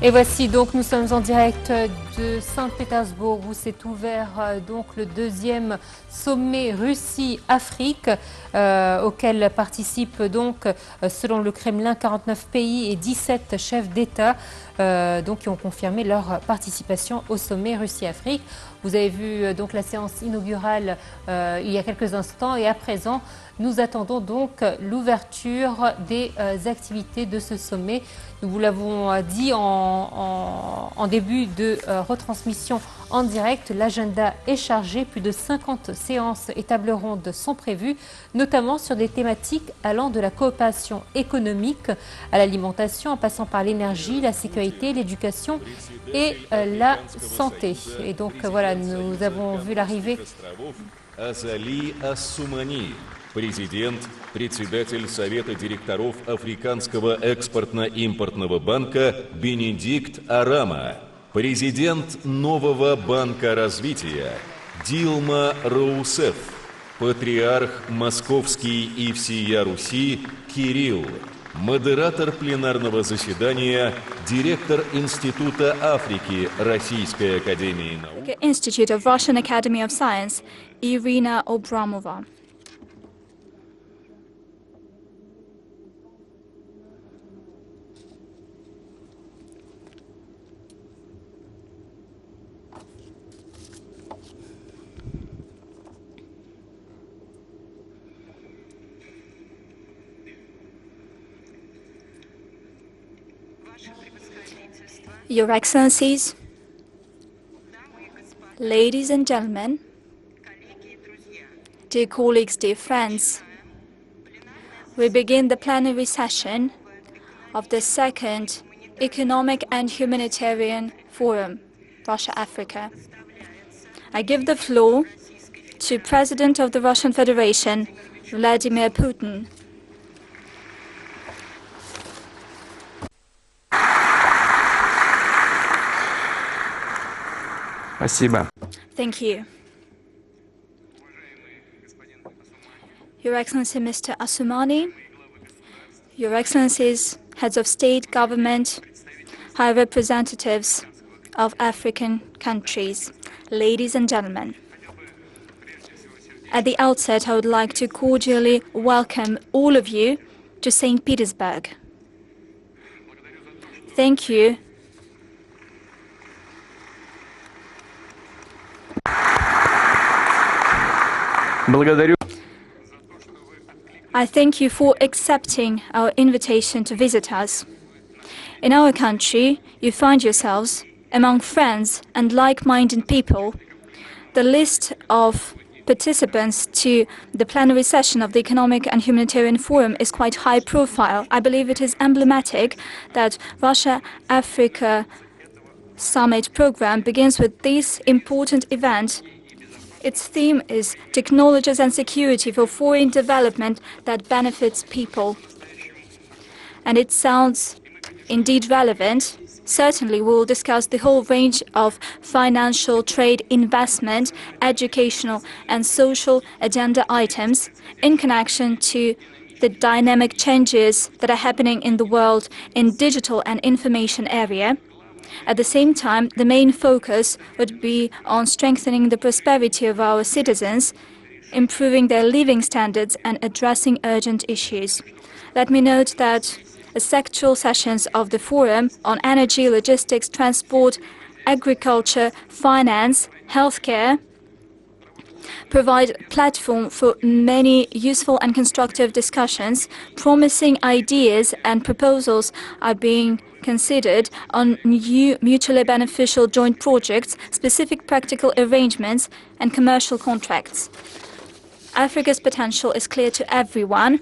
Et voici donc, nous sommes en direct de Saint-Pétersbourg où s'est ouvert donc le deuxième sommet Russie-Afrique auquel participent donc, selon le Kremlin, 49 pays et 17 chefs d'État donc qui ont confirmé leur participation au sommet Russie-Afrique. Vous avez vu donc la séance inaugurale il y a quelques instants et à présent, nous attendons donc l'ouverture des activités de ce sommet. Nous vous l'avons dit en début de retransmission en direct, l'agenda est chargé. Plus de 50 séances et tables rondes sont prévues, notamment sur des thématiques allant de la coopération économique à l'alimentation, en passant par l'énergie, la sécurité, l'éducation et la santé. Et donc voilà, nous avons vu l'arrivée. Президент, председатель Совета директоров Африканского экспортно-импортного банка Бенедикт Арама, президент нового банка развития Дилма Роусеф, патриарх Московский и всея Руси Кирилл, модератор пленарного заседания, директор Института Африки Российской академии наук. Institute of Russian Academy of Science, Irina Obramova. Your Excellencies, ladies and gentlemen, dear colleagues, dear friends, we begin the plenary session of the second Economic and Humanitarian Forum, Russia-Africa. I give the floor to President of the Russian Federation, Vladimir Putin. Спасибо. Thank you. Your Excellency Mr. Assoumani, Your Excellencies, Heads of State, Government, High Representatives of African countries, ladies and gentlemen. At the outset, I would like to cordially welcome all of you to St. Petersburg. Thank you. Благодарю. I thank you for accepting our invitation to visit us. In our country, you find yourselves among friends and like-minded people. The list of participants to the plenary session of the Economic and Humanitarian Forum is quite high profile. I believe it is emblematic that Russia-Africa Summit program begins with this important event. Its theme is Technologies and Security for Foreign Development that Benefits People. And it sounds indeed relevant. Certainly, we will discuss the whole range of financial, trade, investment, educational and social agenda items in connection to the dynamic changes that are happening in the world in digital and information area. At the same time, the main focus would be on strengthening the prosperity of our citizens, improving their living standards and addressing urgent issues. Let me note that sectoral sessions of the forum on energy, logistics, transport, agriculture, finance, healthcare provide a platform for many useful and constructive discussions. Promising ideas and proposals are being considered on new mutually beneficial joint projects, specific practical arrangements and commercial contracts. Africa's potential is clear to everyone.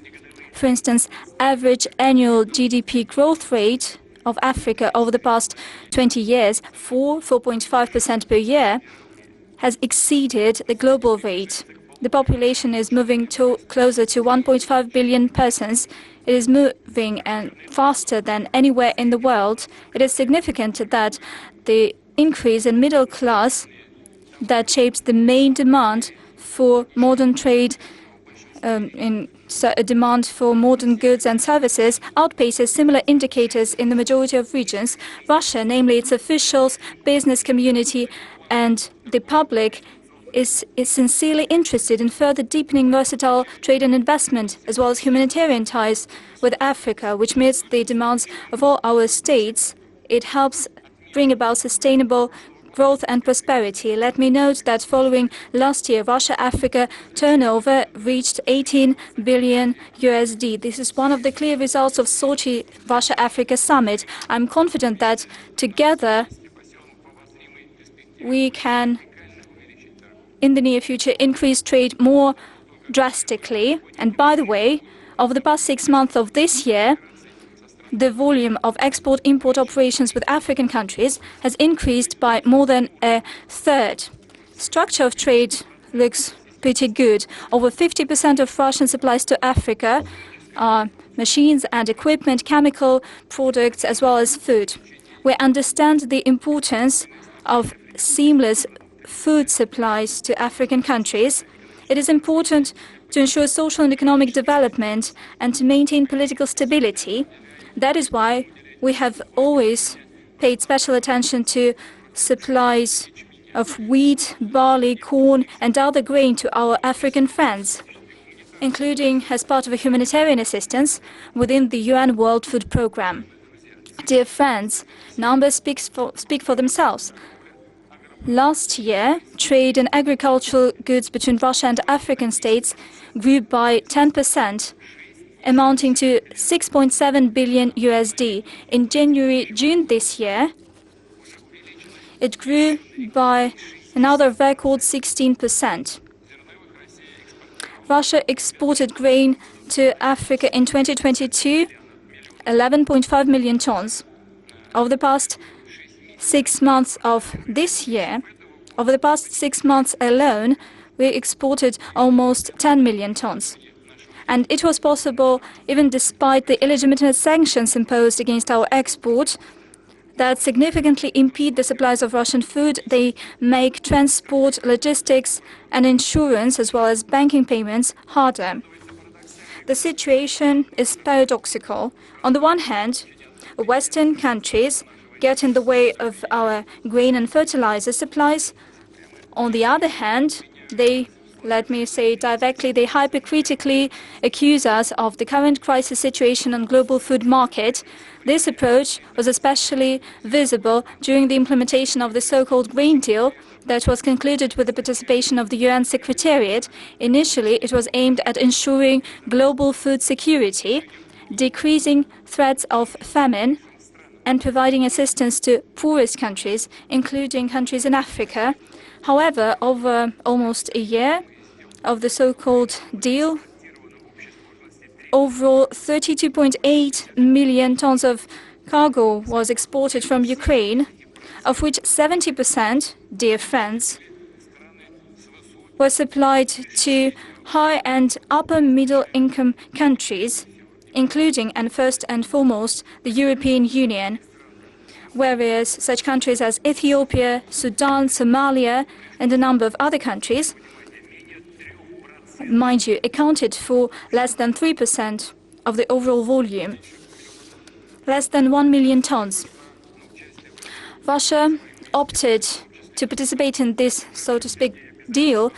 For instance, average annual GDP growth rate of Africa over the past 20 years, 4.5% per year, has exceeded the global rate. The population is moving closer to 1.5 billion persons. It is moving faster than anywhere in the world. It is significant that the increase in middle class that shapes the main demand for modern trade demand for modern goods and services outpaces similar indicators in the majority of regions. Russia, namely its officials, business community, and the public, is sincerely interested in further deepening versatile trade and investment, as well as humanitarian ties with Africa, which meets the demands of all our states. It helps bring about sustainable growth and prosperity. Let me note that following last year, Russia-Africa turnover reached 18 billion USD. This is one of the clear results of Sochi Russia-Africa summit. I'm confident that together we can, in the near future, increase trade more drastically. And by the way, over the past 6 months of this year, the volume of export-import operations with African countries has increased by more than a third. Structure of trade looks pretty good. Over 50% of Russian supplies to Africa are machines and equipment, chemical products, as well as food. We understand the importance of seamless food supplies to African countries. It is important to ensure social and economic development and to maintain political stability. That is why we have always paid special attention to supplies of wheat, barley, corn, and other grain to our African friends, including as part of a humanitarian assistance within the UN World Food Programme. Dear friends, numbers speak for themselves. Last year, trade in agricultural goods between Russia and African states grew by 10%, amounting to 6.7 billion USD. In January-June this year, it grew by another record 16%. Russia exported grain to Africa in 2022, 11.5 million tons. Over the past 6 months of this year, over the past 6 months alone, we exported almost 10 million tons. And it was possible even despite the illegitimate sanctions imposed against our export that significantly impede the supplies of Russian food. They make transport, logistics, and insurance, as well as banking payments, harder. The situation is paradoxical. On the one hand, Western countries get in the way of our grain and fertilizer supplies. On the other hand, let me say directly, they hypocritically accuse us of the current crisis situation on global food market. This approach was especially visible during the implementation of the so-called grain deal that was concluded with the participation of the UN Secretariat. Initially, it was aimed at ensuring global food security, decreasing threats of famine, and providing assistance to poorest countries, including countries in Africa. However, over almost a year of the so-called deal, overall 32.8 million tons of cargo was exported from Ukraine, of which 70%, dear friends, were supplied to high and upper middle income countries, including and first and foremost the European Union, whereas such countries as Ethiopia, Sudan, Somalia, and a number of other countries, mind you, accounted for less than 3% of the overall volume, less than 1 million tons. Russia opted to participate in this, so to speak, deal,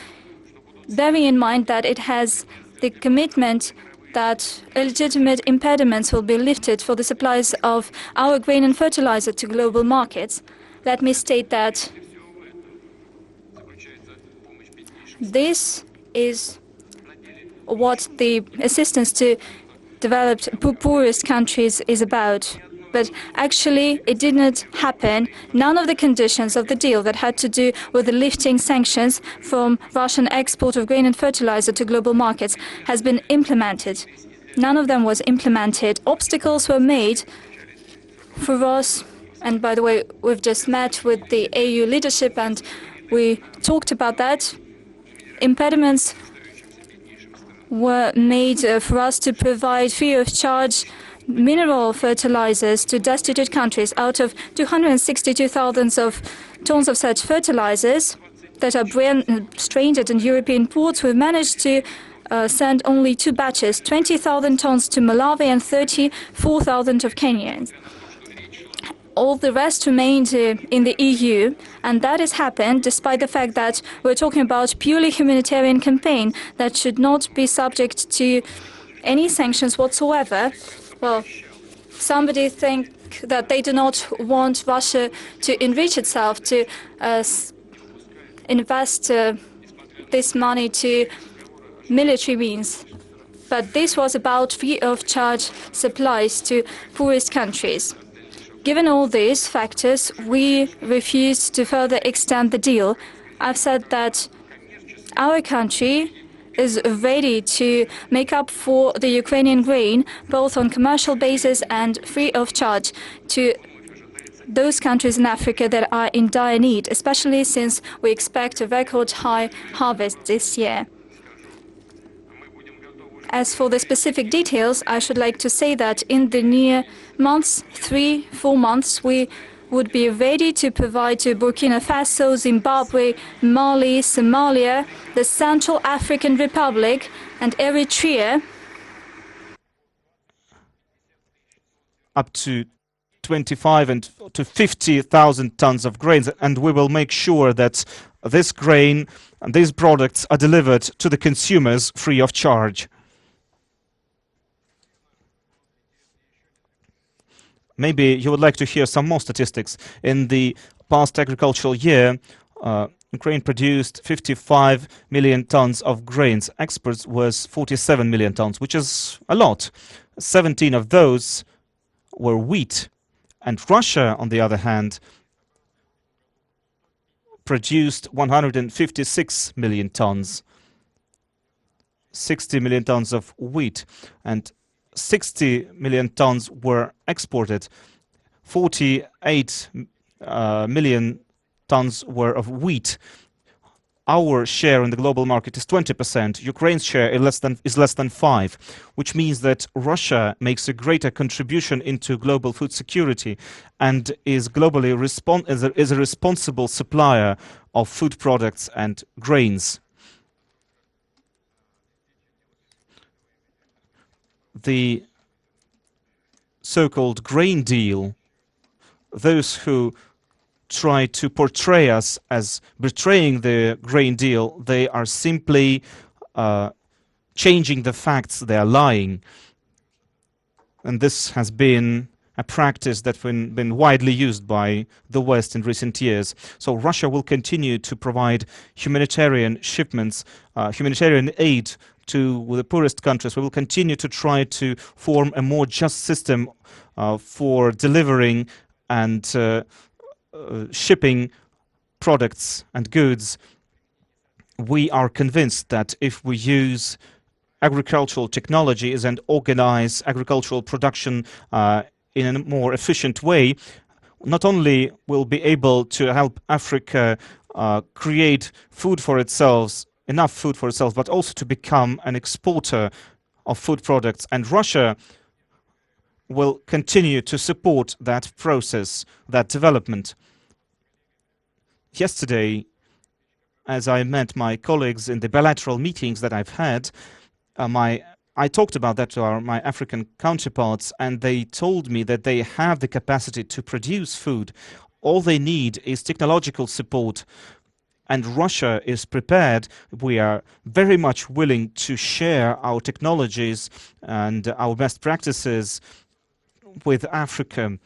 bearing in mind that it has the commitment that illegitimate impediments will be lifted for the supplies of our grain and fertilizer to global markets. Let me state that this is what the assistance to developed poorest countries is about. But actually, it did not happen. None of the conditions of the deal that had to do with the lifting sanctions from Russian export of grain and fertilizer to global markets has been implemented. None of them was implemented. Obstacles were made for us. And by the way, we've just met with the AU leadership and we talked about that. Impediments were made for us to provide free of charge mineral fertilizers to destitute countries. Out of 262,000 of tons of such fertilizers that are stranded in European ports, we managed to sent only 2 batches, 20,000 tons to Malawi and 34,000 of Kenyans. All the rest remained in the EU, and that has happened despite the fact that we're talking about purely humanitarian campaign that should not be subject to any sanctions whatsoever. Well, somebody think that they do not want Russia to enrich itself, to invest this money to military means. But this was about free of charge supplies to poorest countries. Given all these factors, we refused to further extend the deal. I've said that our country is ready to make up for the Ukrainian grain, both on commercial basis and free of charge, to those countries in Africa that are in dire need, especially since we expect a record high harvest this year. As for the specific details, I should like to say that in the near months, 3-4 months, we would be ready to provide to Burkina Faso, Zimbabwe, Mali, Somalia, the Central African Republic, and Eritrea up to 25 and to 50,000 tons of grains, and we will make sure that this grain and these products are delivered to the consumers free of charge. Maybe you would like to hear some more statistics. In the past agricultural year, Ukraine produced 55 million tons of grains. Exports was 47 million tons, which is a lot. 17 of those were wheat. And Russia, on the other hand, produced 156 million tons. 60 million tons of wheat, and 60 million tons were exported. 48 million tons were of wheat. Our share in the global market is 20%. Ukraine's share is less than 5%, which means that Russia makes a greater contribution into global food security and is globally is a responsible supplier of food products and grains. The so-called grain deal, those who try to portray us as betraying the grain deal, they are simply changing the facts, they are lying. And this has been a practice that's been widely used by the West in recent years. So Russia will continue to provide humanitarian shipments, humanitarian aid to the poorest countries. We will continue to try to form a more just system for delivering and shipping products and goods. We are convinced that if we use agricultural technologies and organize agricultural production in a more efficient way, not only will be able to help Africa create food for itself, enough food for itself, but also to become an exporter of food products. And Russia will continue to support that process, that development. Yesterday, as I met my colleagues in the bilateral meetings that I've had, I talked about that to my African counterparts, and they told me that they have the capacity to produce food. All they need is technological support, and Russia is prepared. We are very much willing to share our technologies and our best practices with Africa.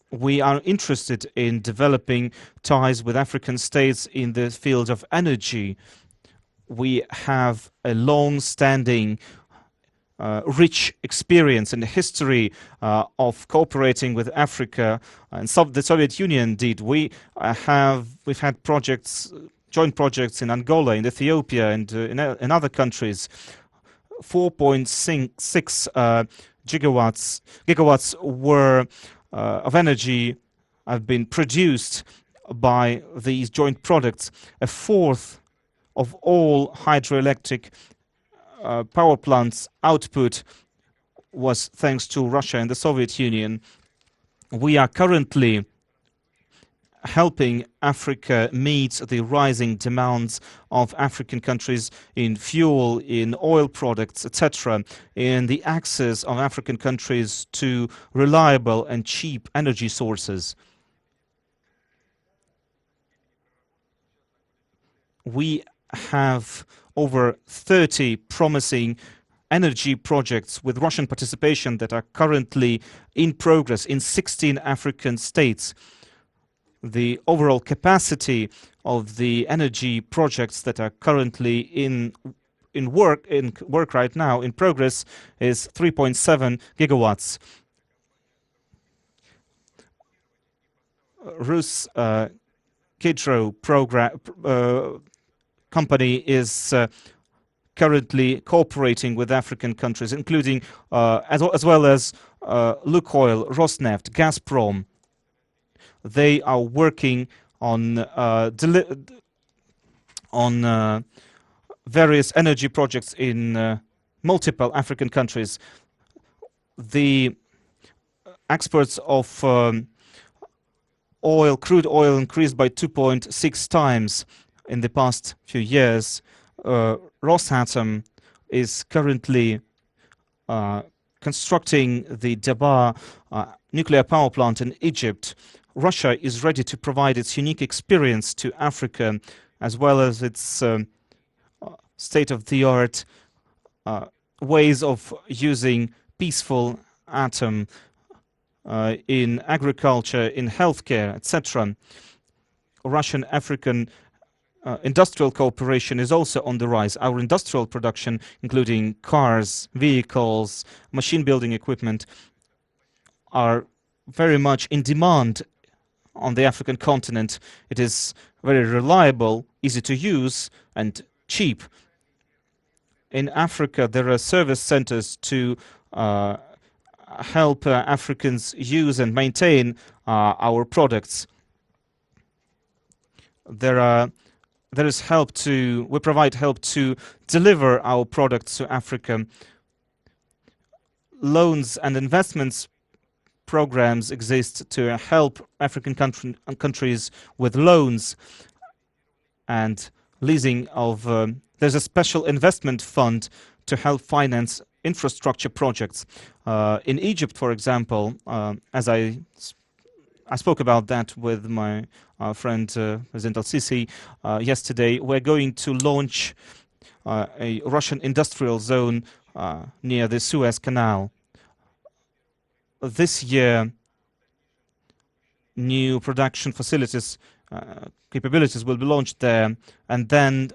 We are interested in developing ties with African states in the field of energy. We have a long-standing rich experience and history of cooperating with Africa, and the Soviet Union did. We've had projects, joint projects in Angola, in Ethiopia, and in other countries. 4.6 gigawatts were of energy have been produced by these joint products. A fourth of all hydroelectric power plants output was thanks to Russia and the Soviet Union. We are currently helping Africa meet the rising demands of African countries in fuel, in oil products, etc., in the access of African countries to reliable and cheap energy sources. We have over 30 promising energy projects with Russian participation that are currently in progress in 16 African states. The overall capacity of the energy projects that are currently in work right now, in progress, is 3.7 gigawatts. Rus Kidro company is currently cooperating with African countries, including as well as Lukoil, Rosneft, Gazprom. They are working on various energy projects in multiple African countries. The exports of crude oil increased by 2.6 times in the past few years. Rosatom is currently constructing the Dabar nuclear power plant in Egypt. Russia is ready to provide its unique experience to Africa, as well as its state-of-the-art ways of using peaceful atom in agriculture, in healthcare, etc. Russian-African industrial cooperation is also on the rise. Our industrial production, including cars, vehicles, machine-building equipment, are very much in demand on the African continent. It is very reliable, easy to use, and cheap. In Africa, there are service centers to help Africans use and maintain our products. We provide help to deliver our products to Africa. Loans and investments programs exist to help African countries with loans and leasing of. There's a special investment fund to help finance infrastructure projects. In Egypt, for example, as I spoke about that with my friend President Al-Sisi yesterday, we're going to launch a Russian industrial zone near the Suez Canal. This year, new production facilities, capabilities will be launched there, and then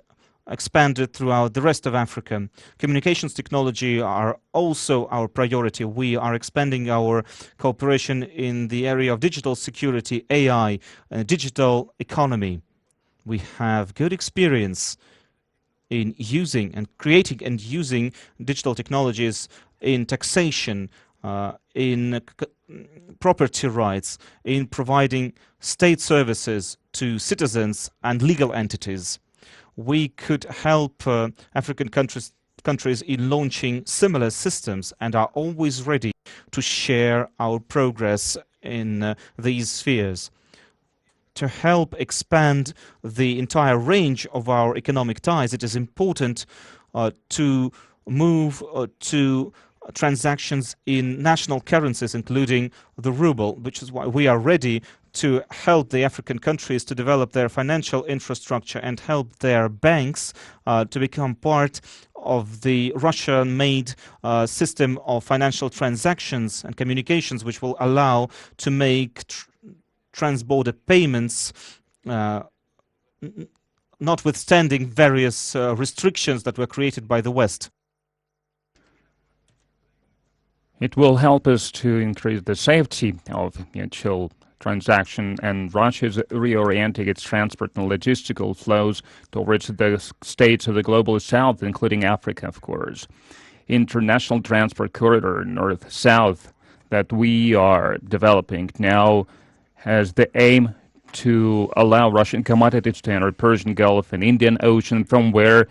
expanded throughout the rest of Africa. Communications technology are also our priority. We are expanding our cooperation in the area of digital security, AI, digital economy. We have good experience in using and creating and using digital technologies in taxation, in property rights, in providing state services to citizens and legal entities. We could help African countries in launching similar systems and are always ready to share our progress in these spheres. To help expand the entire range of our economic ties, it is important to move to transactions in national currencies, including the ruble, which is why we are ready to help the African countries to develop their financial infrastructure and help their banks to become part of the Russian-made system of financial transactions and communications, which will allow to make trans-border payments, notwithstanding various restrictions that were created by the West. It will help us to increase the safety of mutual transaction, and Russia is reorienting its transport and logistical flows towards the states of the global south, including Africa, of course. International transport corridor north-south that we are developing now has the aim to allow Russian commodities to enter Persian Gulf and Indian Ocean, from where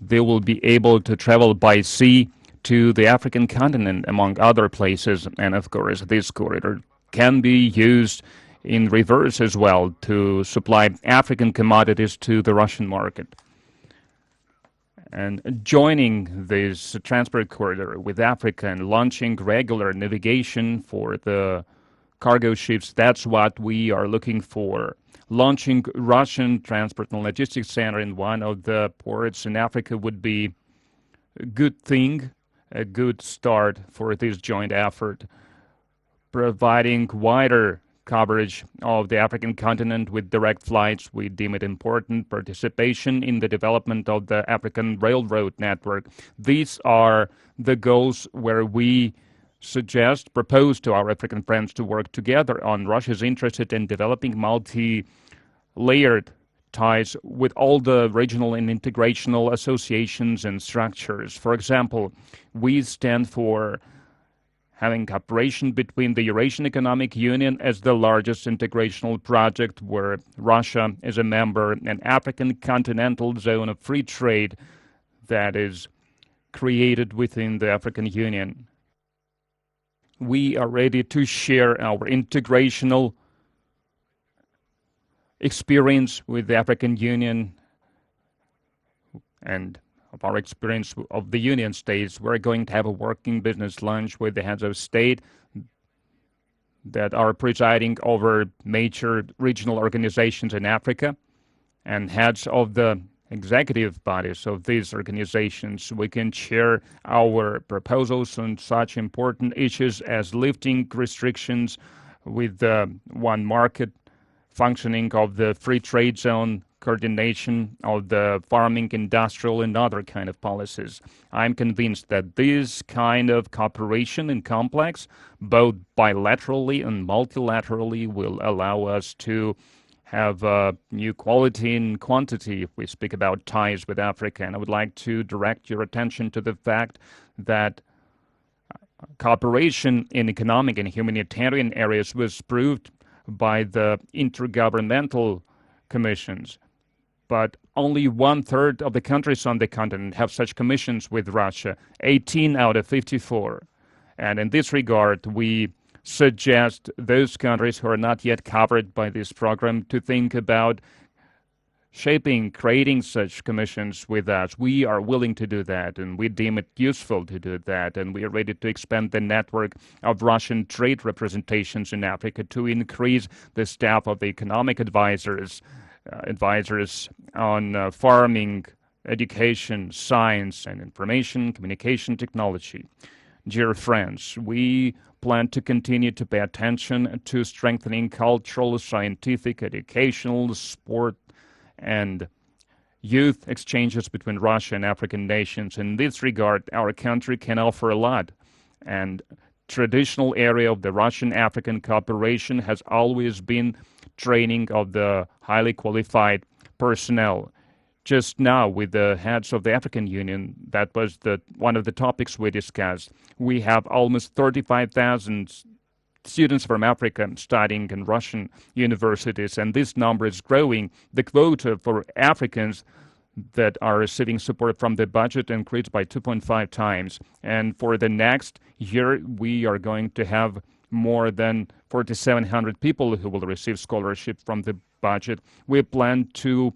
they will be able to travel by sea to the African continent, among other places. And of course, this corridor can be used in reverse as well, to supply African commodities to the Russian market. And joining this transport corridor with Africa and launching regular navigation for the cargo ships, that's what we are looking for. Launching Russian transport and logistics center in one of the ports in Africa would be a good thing, a good start for this joint effort. Providing wider coverage of the African continent with direct flights, we deem it important. Participation in the development of the African railroad network. These are the goals where we propose to our African friends to work together on. Russia is interested in developing multi-layered ties with all the regional and integrational associations and structures. For example, we stand for having cooperation between the Eurasian Economic Union as the largest integrational project where Russia is a member, an African continental zone of free trade that is created within the African Union. We are ready to share our integrational experience with the African Union and of our experience of the Union states. We're going to have a working business lunch with the heads of state that are presiding over major regional organizations in Africa and heads of the executive bodies of these organizations. We can share our proposals on such important issues as lifting restrictions with the one market, functioning of the free trade zone, coordination of the farming, industrial, and other kind of policies. I'm convinced that this kind of cooperation in complex, both bilaterally and multilaterally, will allow us to have new quality and quantity if we speak about ties with Africa. And I would like to direct your attention to the fact that cooperation in economic and humanitarian areas was proved by the intergovernmental commissions. But only 1/3 of the countries on the continent have such commissions with Russia, 18 out of 54. And in this regard, we suggest those countries who are not yet covered by this program to think about creating such commissions with us. We are willing to do that, and we deem it useful to do that, and we are ready to expand the network of Russian trade representations in Africa to increase the staff of the economic advisors on farming, education, science, and information communication technology. Dear friends, we plan to continue to pay attention to strengthening cultural, scientific, educational, sport, and youth exchanges between Russia and African nations. In this regard, our country can offer a lot. And traditional area of the Russian-African cooperation has always been training of the highly qualified personnel. Just now, with the heads of the African Union, that was one of the topics we discussed. We have almost 35,000 students from Africa studying in Russian universities, and this number is growing. The quota for Africans that are receiving support from the budget increased by 2.5 times. And for the next year, we are going to have more than 4,700 people who will receive scholarship from the budget. We plan to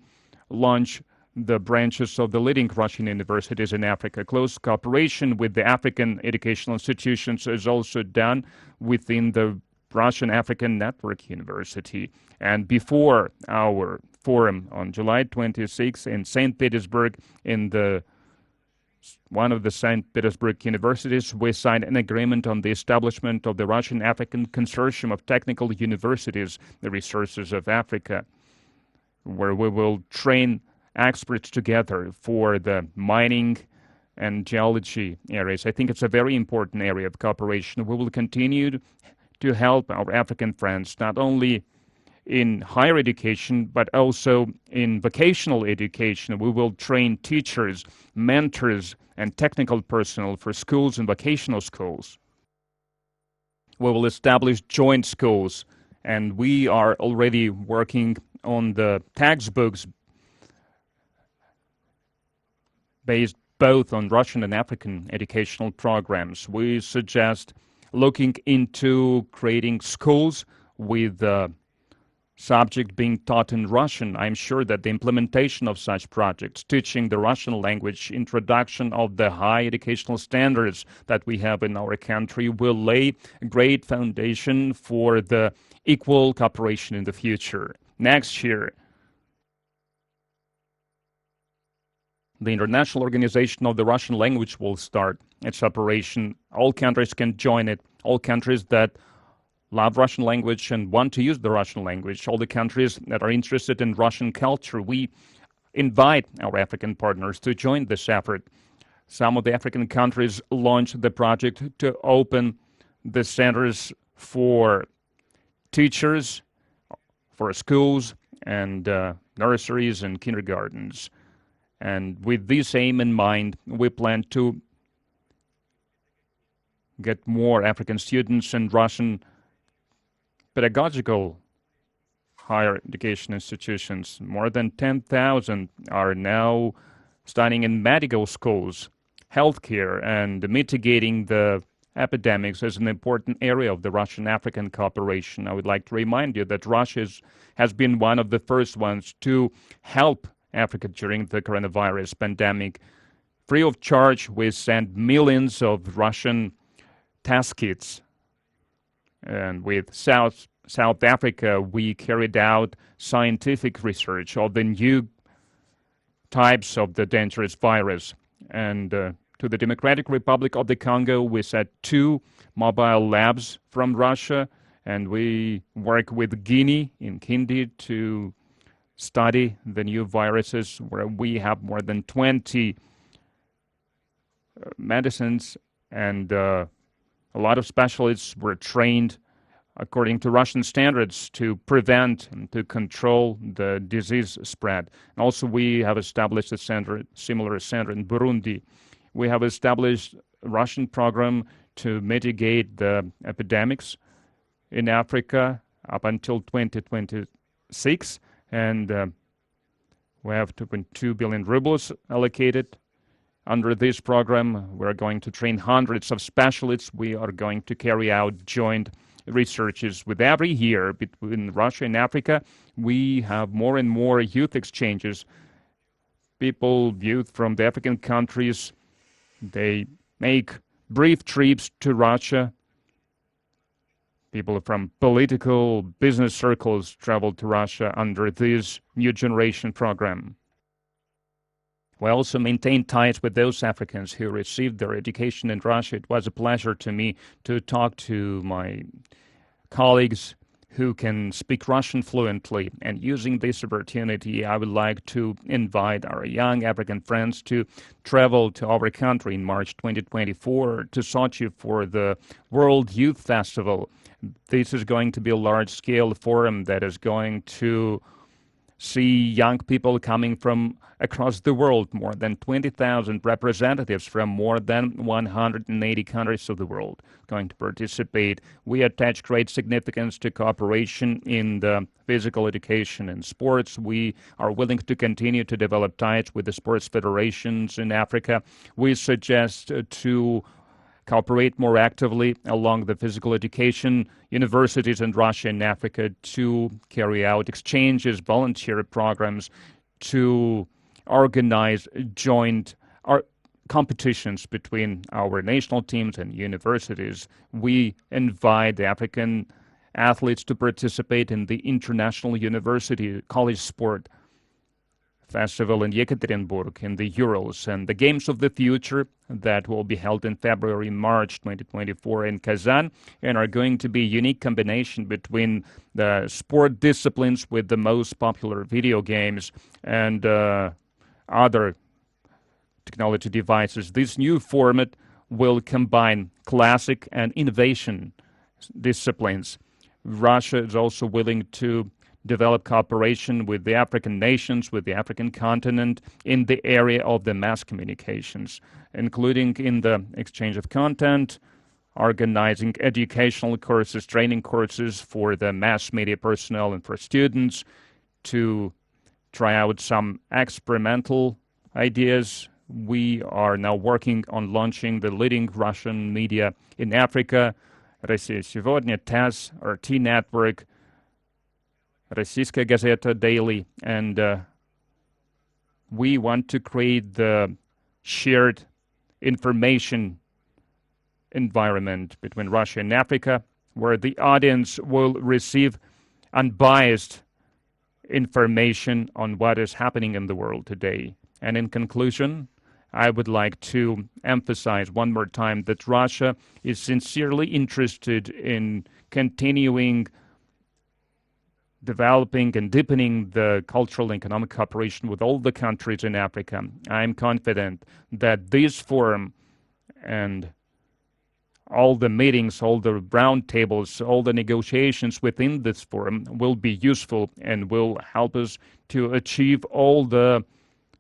launch the branches of the leading Russian universities in Africa. Close cooperation with the African educational institutions is also done within the Russian-African Network University. And before our forum on July 26 in St. Petersburg, in one of the St. Petersburg universities, we signed an agreement on the establishment of the Russian-African Consortium of Technical Universities, the Resources of Africa, where we will train experts together for the mining and geology areas. I think it's a very important area of cooperation. We will continue to help our African friends, not only in higher education, but also in vocational education. We will train teachers, mentors, and technical personnel for schools and vocational schools. We will establish joint schools, and we are already working on the textbooks based both on Russian and African educational programs. We suggest looking into creating schools with subject being taught in Russian. I'm sure that the implementation of such projects, teaching the Russian language, introduction of the high educational standards that we have in our country will lay a great foundation for the equal cooperation in the future. Next year, the International Organization of the Russian Language will start its operation. All countries can join it. All countries that love Russian language and want to use the Russian language. All the countries that are interested in Russian culture. We invite our African partners to join this effort. Some of the African countries launched the project to open the centers for teachers, for schools, and nurseries and kindergartens. And with this aim in mind, we plan to get more African students in Russian pedagogical higher education institutions. More than 10,000 are now studying in medical schools. Healthcare and mitigating the epidemics is an important area of the Russian-African cooperation. I would like to remind you that Russia has been one of the first ones to help Africa during the coronavirus pandemic. Free of charge, we sent millions of Russian test kits. And with South Africa, we carried out scientific research of the new types of the dangerous virus. And to the Democratic Republic of the Congo, we sent 2 mobile labs from Russia, and we work with Guinea in Kindi to study the new viruses, where we have more than 20 medicines, and a lot of specialists were trained according to Russian standards to prevent and to control the disease spread. And also we have established a similar center in Burundi. We have established a Russian program to mitigate the epidemics in Africa up until 2026. And we have 2.2 billion rubles allocated. Under this program, we're going to train hundreds of specialists. We are going to carry out joint researches with every year between Russia and Africa. We have more and more youth exchanges. Youth from the African countries, they make brief trips to Russia. People from political business circles travel to Russia under this New Generation program. We also maintain ties with those Africans who received their education in Russia. It was a pleasure to me to talk to my colleagues who can speak Russian fluently. And using this opportunity, I would like to invite our young African friends to travel to our country in March 2024 to Sochi for the World Youth Festival. This is going to be a large-scale forum that is going to see young people coming from across the world, more than 20,000 representatives from more than 180 countries of the world going to participate. We attach great significance to cooperation in the physical education and sports. We are willing to continue to develop ties with the sports federations in Africa. We suggest to cooperate more actively along the physical education universities in Russia and Africa to carry out exchanges, volunteer programs, to organize joint competitions between our national teams and universities. We invite the African athletes to participate in the International University College Sport Festival in Yekaterinburg, in the Urals, and the Games of the Future that will be held in February, March 2024 in Kazan, and are going to be a unique combination between the sport disciplines with the most popular video games and other technology devices. This new format will combine classic and innovation disciplines. Russia is also willing to develop cooperation with the African nations, with the African continent in the area of the mass communications, including in the exchange of content, organizing educational courses, training courses for the mass media personnel and for students, to try out some experimental ideas. We are now working on launching the leading Russian media in Africa, Россия сегодня, TASS, our T network, Российская Gazeta Daily, and we want to create the shared information environment between Russia and Africa, where the audience will receive unbiased information on what is happening in the world today. And in conclusion, I would like to emphasize one more time that Russia is sincerely interested in continuing developing and deepening the cultural and economic cooperation with all the countries in Africa. I'm confident that this forum and all the meetings, all the roundtables, all the negotiations within this forum will be useful and will help us to achieve all the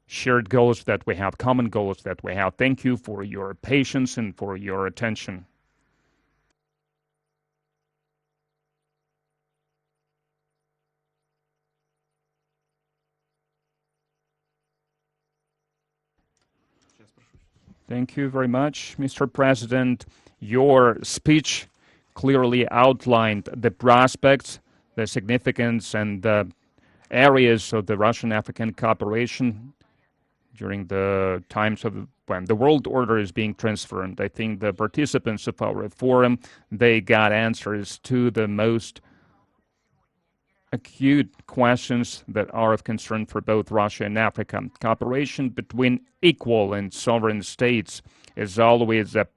shared goals that we have, common goals that we have. Thank you for your patience and for your attention. Thank you very much, Mr. President. Your speech clearly outlined the prospects, the significance, and the areas of the Russian-African cooperation during the times of when the world order is being transformed. I think the participants of our forum, they got answers to the most acute questions that are of concern for both Russia and Africa. Cooperation between equal and sovereign states is always a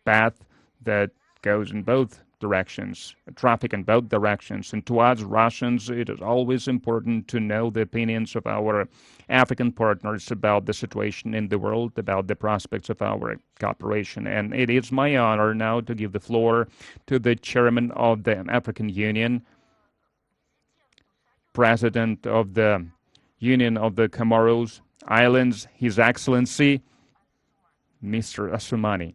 path that goes in both directions, traffic in both directions. And to us Russians, it is always important to know the opinions of our African partners about the situation in the world, about the prospects of our cooperation. And it is my honor now to give the floor to the chairman of the African Union, President of the Union of the Comoros Islands, His Excellency, Mr. Assoumani.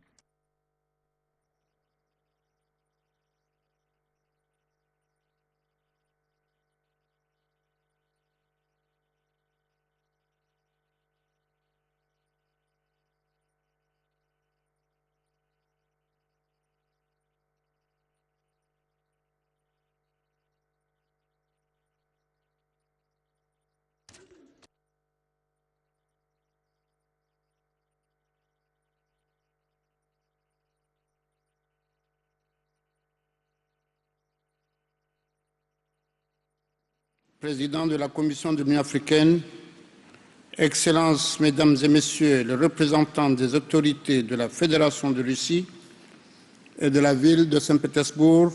Président de la Commission de l'Union africaine, Excellences, Mesdames et Messieurs les représentants des autorités de la Fédération de Russie et de la ville de Saint-Pétersbourg,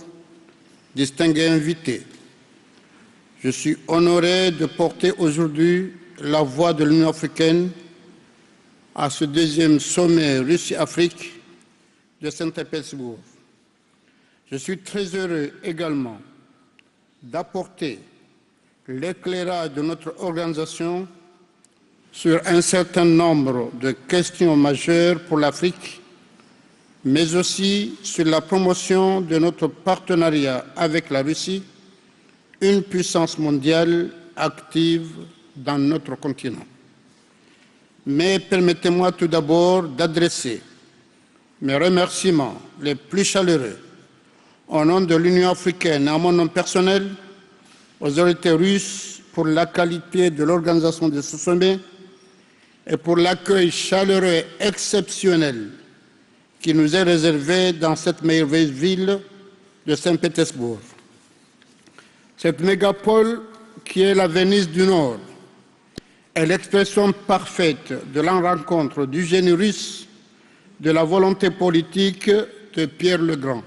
distingués invités, je suis honoré de porter aujourd'hui la voix de l'Union africaine à ce deuxième sommet Russie-Afrique de Saint-Pétersbourg. Je suis très heureux également d'apporter l'éclairage de notre organisation sur un certain nombre de questions majeures pour l'Afrique, mais aussi sur la promotion de notre partenariat avec la Russie, une puissance mondiale active dans notre continent. Mais permettez-moi tout d'abord d'adresser mes remerciements les plus chaleureux au nom de l'Union africaine et à mon nom personnel aux autorités russes pour la qualité de l'organisation de ce sommet et pour l'accueil chaleureux et exceptionnel qui nous est réservé dans cette merveilleuse ville de Saint-Pétersbourg. Cette mégapole qui est la Venise du Nord est l'expression parfaite de la rencontre du génie russe, de la volonté politique de Pierre le Grand.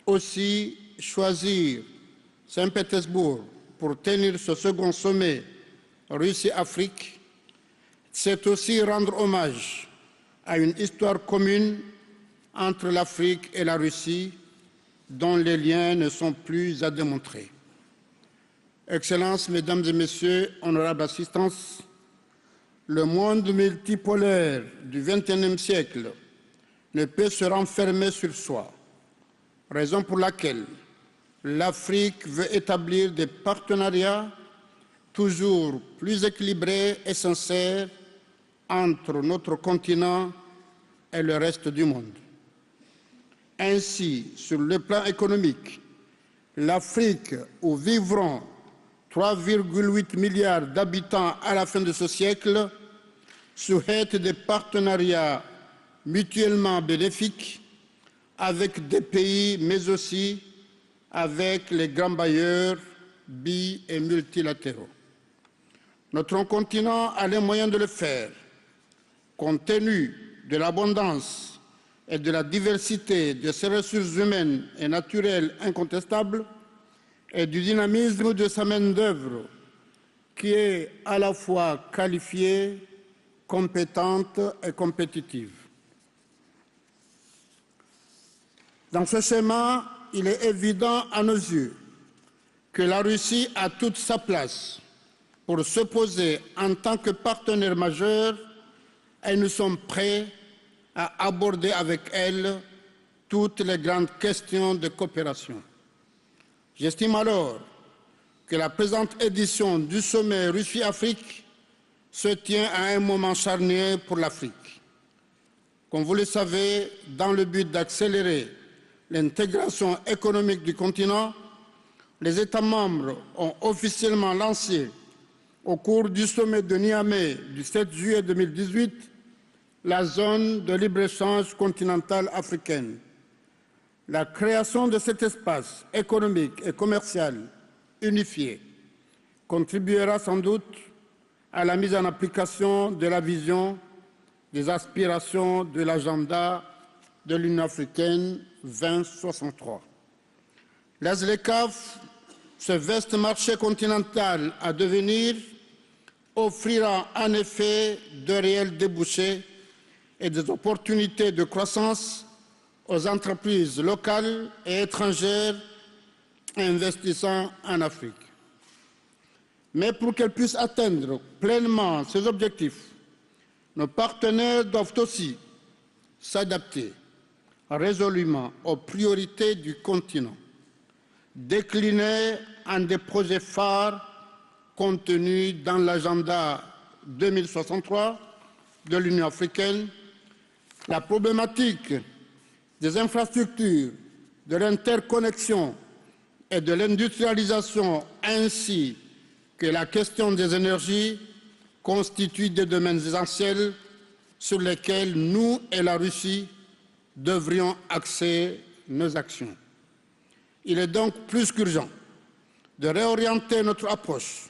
Aussi, choisir Saint-Pétersbourg pour tenir ce second sommet Russie-Afrique, c'est aussi rendre hommage à une histoire commune entre l'Afrique et la Russie dont les liens ne sont plus à démontrer. Excellences, Mesdames et Messieurs, honorables assistants, le monde multipolaire du XXIe siècle ne peut se renfermer sur soi, raison pour laquelle l'Afrique veut établir des partenariats toujours plus équilibrés et sincères entre notre continent et le reste du monde. Ainsi, sur le plan économique, l'Afrique, où vivront 3,8 milliards d'habitants à la fin de ce siècle, souhaitent des partenariats mutuellement bénéfiques avec des pays, mais aussi avec les grands bailleurs bi- et multilatéraux. Notre continent a les moyens de le faire, compte tenu de l'abondance et de la diversité de ses ressources humaines et naturelles incontestables et du dynamisme de sa main-d'œuvre qui est à la fois qualifiée, compétente et compétitive. Dans ce schéma, il est évident à nos yeux que la Russie a toute sa place pour se poser en tant que partenaire majeur et nous sommes prêts à aborder avec elle toutes les grandes questions de coopération. J'estime alors que la présente édition du sommet Russie-Afrique se tient à un moment charnière pour l'Afrique. Comme vous le savez, dans le but d'accélérer l'intégration économique du continent, les États membres ont officiellement lancé, au cours du sommet de Niamey du 7 juillet 2018, la zone de libre-échange continentale africaine. La création de cet espace économique et commercial unifié contribuera sans doute à la mise en application de la vision des aspirations de l'agenda de l'Union africaine 2063. L'ASLECAF, ce vaste marché continental à devenir, offrira en effet de réels débouchés et des opportunités de croissance aux entreprises locales et étrangères investissant en Afrique. Mais pour qu'elles puissent atteindre pleinement ces objectifs, nos partenaires doivent aussi s'adapter résolument aux priorités du continent, déclinés en des projets phares contenus dans l'agenda 2063 de l'Union africaine. La problématique des infrastructures, de l'interconnexion et de l'industrialisation, ainsi que la question des énergies, constituent des domaines essentiels sur lesquels nous et la Russie devrions axer nos actions. Il est donc plus qu'urgent de réorienter notre approche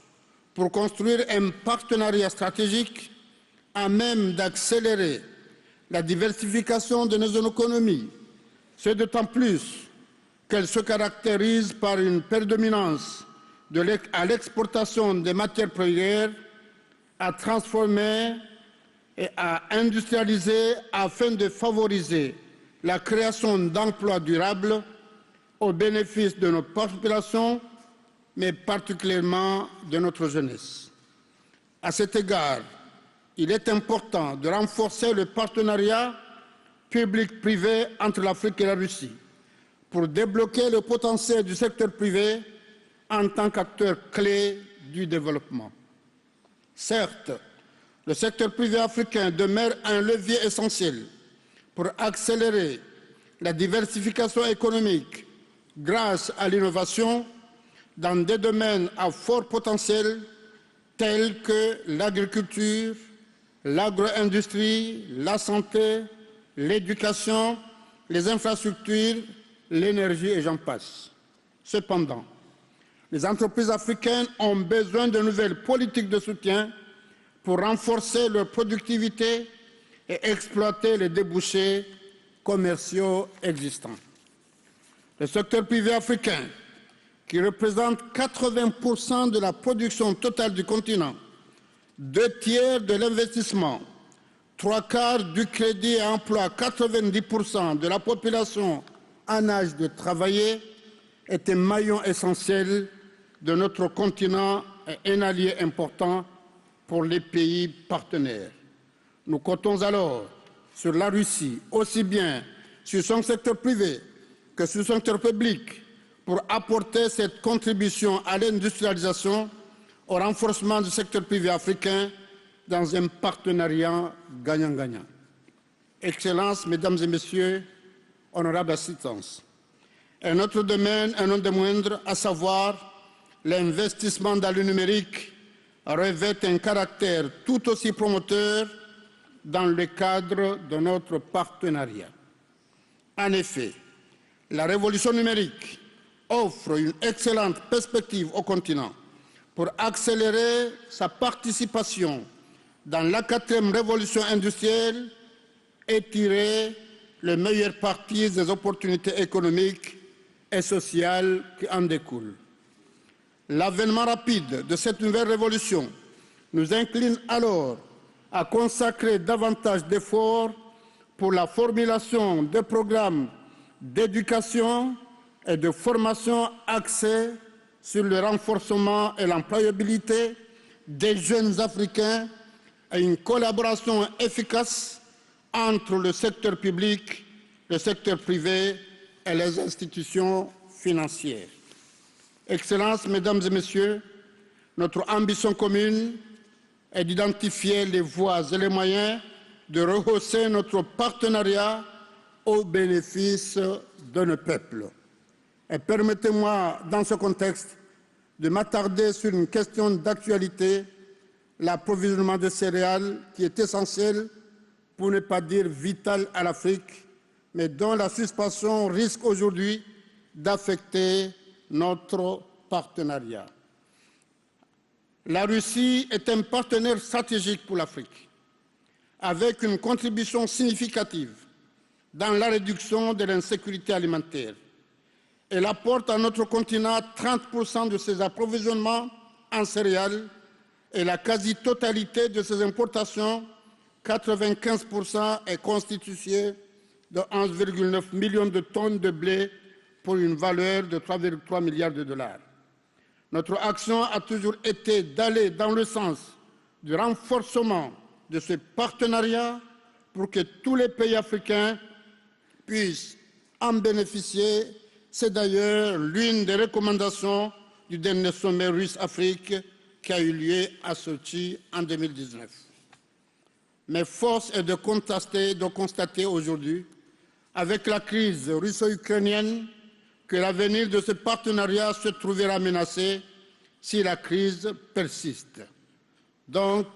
pour construire un partenariat stratégique à même d'accélérer la diversification de nos économies. C'est d'autant plus qu'elle se caractérise par une prédominance à l'exportation des matières premières, à transformer et à industrialiser afin de favoriser la création d'emplois durables au bénéfice de nos populations, mais particulièrement de notre jeunesse. À cet égard, il est important de renforcer le partenariat public-privé entre l'Afrique et la Russie pour débloquer le potentiel du secteur privé en tant qu'acteur clé du développement. Certes, le secteur privé africain demeure un levier essentiel pour accélérer la diversification économique grâce à l'innovation dans des domaines à fort potentiel tels que l'agriculture, l'agro-industrie, la santé, l'éducation, les infrastructures, l'énergie et j'en passe. Cependant, les entreprises africaines ont besoin de nouvelles politiques de soutien pour renforcer leur productivité et exploiter les débouchés commerciaux existants. Le secteur privé africain, qui représente 80% de la production totale du continent, 2/3 de l'investissement, 3/4 du crédit et emploie 90% de la population en âge de travailler, est un maillon essentiel de notre continent et un allié important pour les pays partenaires. Nous comptons alors sur la Russie, aussi bien sur son secteur privé que sur son secteur public, pour apporter cette contribution à l'industrialisation, au renforcement du secteur privé africain dans un partenariat gagnant-gagnant. Excellences, Mesdames et Messieurs, honorables assistants, un autre domaine, un non des moindres, à savoir l'investissement dans le numérique revêt un caractère tout aussi promoteur dans le cadre de notre partenariat. En effet, la révolution numérique offre une excellente perspective au continent pour accélérer sa participation dans la 4e révolution industrielle et tirer le meilleur parti des opportunités économiques et sociales qui en découlent. L'avènement rapide de cette nouvelle révolution nous incline alors à consacrer davantage d'efforts pour la formulation de programmes d'éducation et de formation axés sur le renforcement et l'employabilité des jeunes Africains et une collaboration efficace entre le secteur public, le secteur privé et les institutions financières. Excellences, Mesdames et Messieurs, notre ambition commune est d'identifier les voies et les moyens de rehausser notre partenariat au bénéfice de nos peuples. Et permettez-moi, dans ce contexte, de m'attarder sur une question d'actualité, l'approvisionnement de céréales, qui est essentiel, pour ne pas dire vital à l'Afrique, mais dont la suspension risque aujourd'hui d'affecter notre partenariat. La Russie est un partenaire stratégique pour l'Afrique, avec une contribution significative dans la réduction de l'insécurité alimentaire. Elle apporte à notre continent 30% de ses approvisionnements en céréales et la quasi-totalité de ses importations, 95%, est constituée de 11,9 millions de tonnes de blé pour une valeur de 3,3 milliards de dollars. Notre action a toujours été d'aller dans le sens du renforcement de ce partenariat pour que tous les pays africains puissent en bénéficier. C'est d'ailleurs l'une des recommandations du dernier sommet russe-Afrique qui a eu lieu à Sochi en 2019. Mais force est de constater aujourd'hui, avec la crise russo-ukrainienne, que l'avenir de ce partenariat se trouvera menacé si la crise persiste. Donc,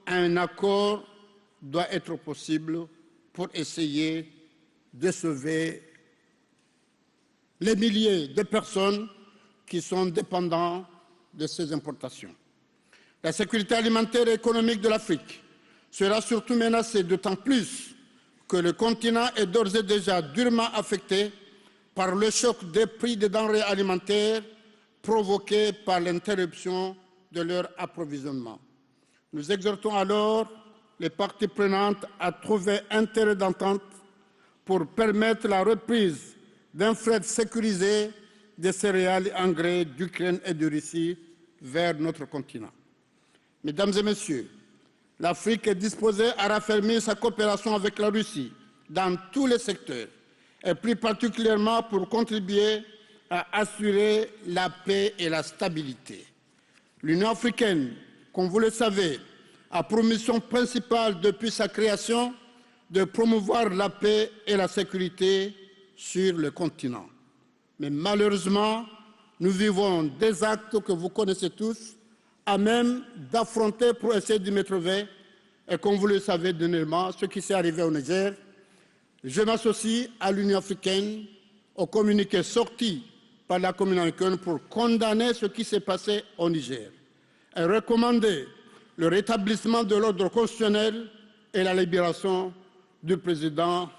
un accord doit être possible pour essayer de sauver les milliers de personnes qui sont dépendantes de ces importations. La sécurité alimentaire et économique de l'Afrique sera surtout menacée, d'autant plus que le continent est d'ores et déjà durement affecté par le choc des prix des denrées alimentaires provoqué par l'interruption de leur approvisionnement. Nous exhortons alors les parties prenantes à trouver un terrain d'entente pour permettre la reprise d'un fret sécurisé des céréales et engrais d'Ukraine et de Russie vers notre continent. Mesdames et Messieurs, l'Afrique est disposée à raffermir sa coopération avec la Russie dans tous les secteurs, et plus particulièrement pour contribuer à assurer la paix et la stabilité. L'Union africaine, comme vous le savez, a pour mission principale depuis sa création de promouvoir la paix et la sécurité sur le continent. Mais malheureusement, nous vivons des actes que vous connaissez tous, à même d'affronter pour essayer d'y mettre fin. Et comme vous le savez dernièrement, ce qui s'est arrivé au Niger, je m'associe à l'Union africaine, au communiqué sorti par la communauté africaine pour condamner ce qui s'est passé au Niger et recommander le rétablissement de l'ordre constitutionnel et la libération du président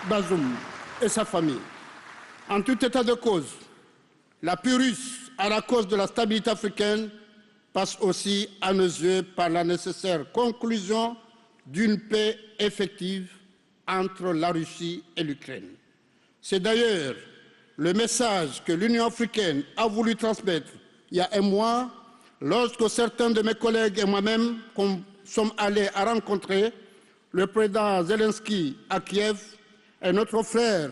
Bazoum et sa famille. En tout état de cause, l'appui russe à la cause de la stabilité africaine passe aussi, à nos yeux, par la nécessaire conclusion d'une paix effective entre la Russie et l'Ukraine. C'est d'ailleurs le message que l'Union africaine a voulu transmettre il y a un mois, lorsque certains de mes collègues et moi-même sommes allés à rencontrer le président Zelensky à Kiev et notre frère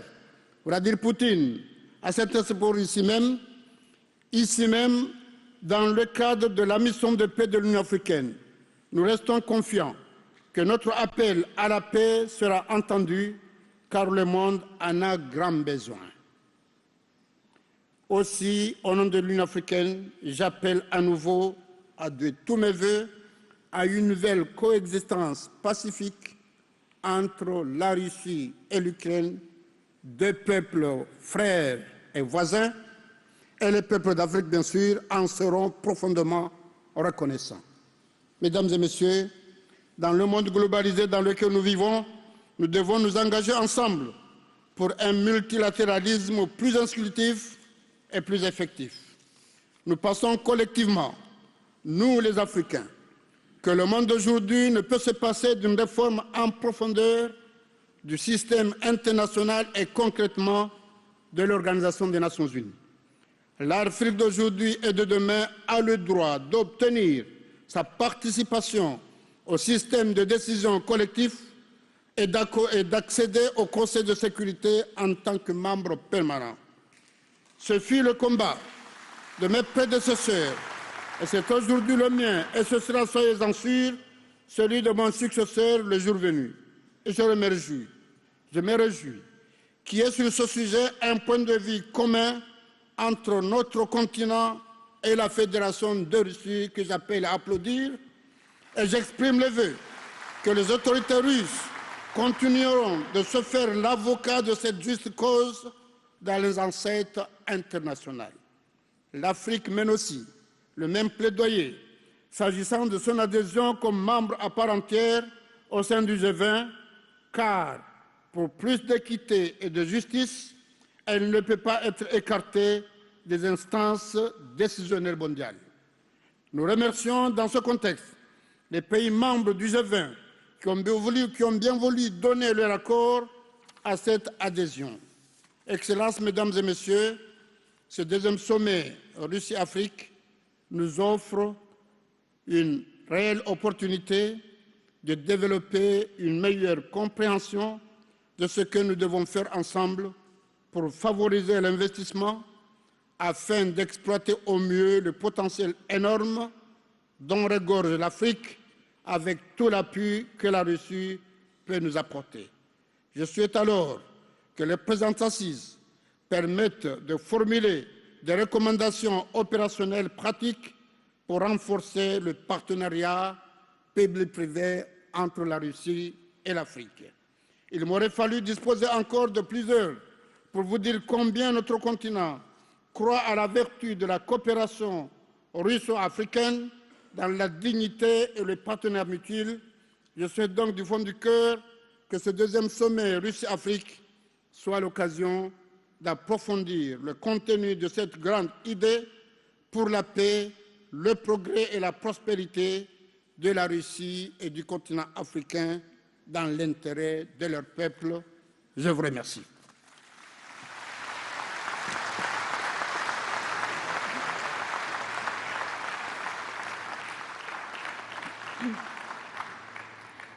Vladimir Poutine à Saint-Pétersbourg ici même, dans le cadre de la mission de paix de l'Union africaine. Nous restons confiants que notre appel à la paix sera entendu, car le monde en a grand besoin. Aussi, au nom de l'Union africaine, j'appelle à nouveau de tous mes voeux à une nouvelle coexistence pacifique entre la Russie et l'Ukraine, deux peuples frères et voisins, et les peuples d'Afrique, bien sûr, en seront profondément reconnaissants. Mesdames et messieurs, dans le monde globalisé dans lequel nous vivons, nous devons nous engager ensemble pour un multilatéralisme plus inclusif et plus effectif. Nous pensons collectivement, nous les Africains, que le monde d'aujourd'hui ne peut se passer d'une réforme en profondeur du système international et concrètement de l'Organisation des Nations Unies. L'Afrique d'aujourd'hui et de demain a le droit d'obtenir sa participation au système de décision collectif et d'accéder au Conseil de sécurité en tant que membre permanent. Ce fut le combat de mes prédécesseurs et c'est aujourd'hui le mien et ce sera, soyez-en sûrs, celui de mon successeur le jour venu. Et je me réjouis qu'il y ait sur ce sujet un point de vue commun entre notre continent et la Fédération de Russie que j'appelle à applaudir et j'exprime le vœu que les autorités russes continueront de se faire l'avocat de cette juste cause dans les enceintes internationales. L'Afrique mène aussi le même plaidoyer s'agissant de son adhésion comme membre à part entière au sein du G20, car pour plus d'équité et de justice, elle ne peut pas être écartée des instances décisionnelles mondiales. Nous remercions dans ce contexte les pays membres du G20 qui ont bien voulu donner leur accord à cette adhésion. Excellences, Mesdames et Messieurs, ce deuxième sommet Russie-Afrique nous offre une réelle opportunité de développer une meilleure compréhension de ce que nous devons faire ensemble pour favoriser l'investissement afin d'exploiter au mieux le potentiel énorme dont regorge l'Afrique avec tout l'appui que la Russie peut nous apporter. Je souhaite alors que les présentes assises permettent de formuler des recommandations opérationnelles pratiques pour renforcer le partenariat public-privé entre la Russie et l'Afrique. Il m'aurait fallu disposer encore de plusieurs pour vous dire combien notre continent croit à la vertu de la coopération russo-africaine dans la dignité et le partenariat mutuel. Je souhaite donc du fond du cœur que ce deuxième sommet Russie-Afrique soit l'occasion d'approfondir le contenu de cette grande idée pour la paix, le progrès et la prospérité de la Russie et du continent africain dans l'intérêt de leur peuple. Je vous remercie.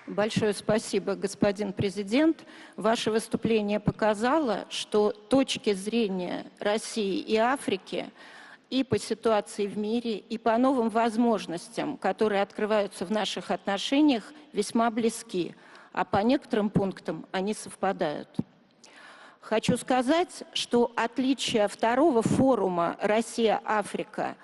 Большое спасибо, господин президент. Ваше выступление показало, что точки зрения России и Африки и по ситуации в мире, и по новым возможностям, которые открываются в наших отношениях, весьма близки, а по некоторым пунктам они совпадают. Хочу сказать, что отличие второго форума «Россия-Африка»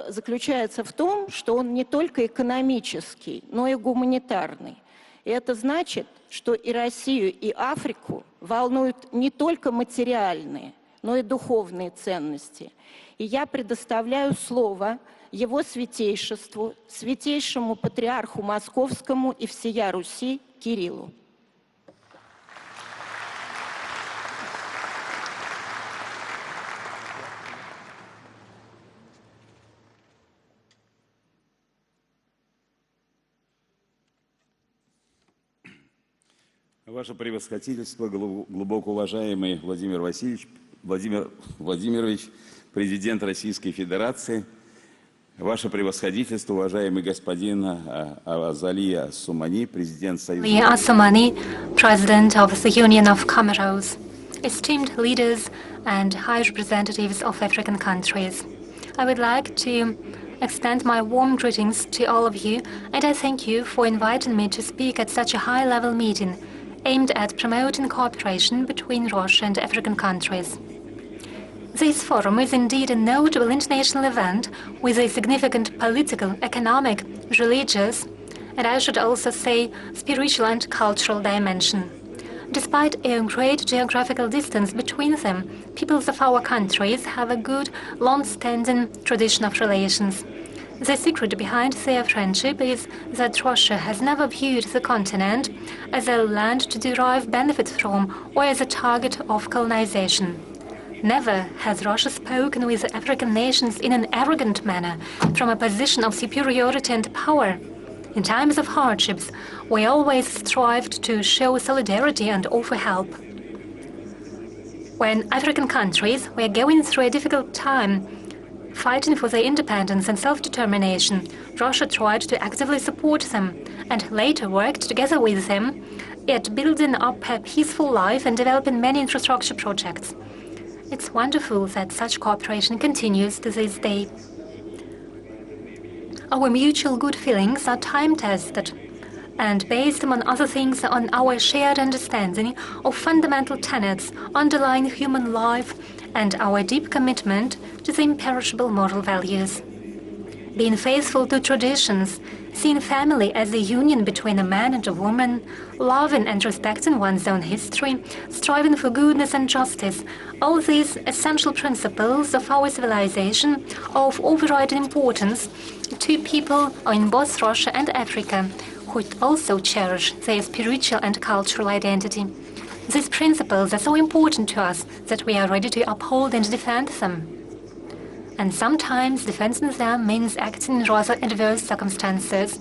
заключается в том, что он не только экономический, но и гуманитарный. И это значит, что и Россию, и Африку волнуют не только материальные, но и духовные ценности. И я предоставляю слово Его Святейшеству, Святейшему Патриарху Московскому и всея Руси Кириллу. Ваше превосходительство, глубоко уважаемый Владимир Владимирович, президент Российской Федерации, Ваше превосходительство, уважаемый господин Азалия Сумани, президент Союза... Assoumani, President of the Union of Comoros, esteemed leaders and high representatives of African countries. I would like to extend my warm greetings to all of you, and I thank you for inviting me to speak at such a high-level meeting aimed at promoting cooperation between Russia and African countries. This forum is indeed a notable international event with a significant political, economic, religious, and I should also say spiritual and cultural dimension. Despite a great geographical distance between them, peoples of our countries have a good, long-standing tradition of relations. The secret behind their friendship is that Russia has never viewed the continent as a land to derive benefits from or as a target of colonization. Never has Russia spoken with African nations in an arrogant manner, from a position of superiority and power. In times of hardships, we always strived to show solidarity and offer help. When African countries were going through a difficult time, fighting for their independence and self-determination, Russia tried to actively support them and later worked together with them at building up a peaceful life and developing many infrastructure projects. It's wonderful that such cooperation continues to this day. Our mutual good feelings are time-tested and based, among other things, on our shared understanding of fundamental tenets underlying human life and our deep commitment to the imperishable moral values. Being faithful to traditions, seeing family as a union between a man and a woman, loving and respecting one's own history, striving for goodness and justice, all these essential principles of our civilization are of overriding importance to people in both Russia and Africa, who also cherish their spiritual and cultural identity. These principles are so important to us that we are ready to uphold and defend them. And sometimes defending them means acting in rather adverse circumstances.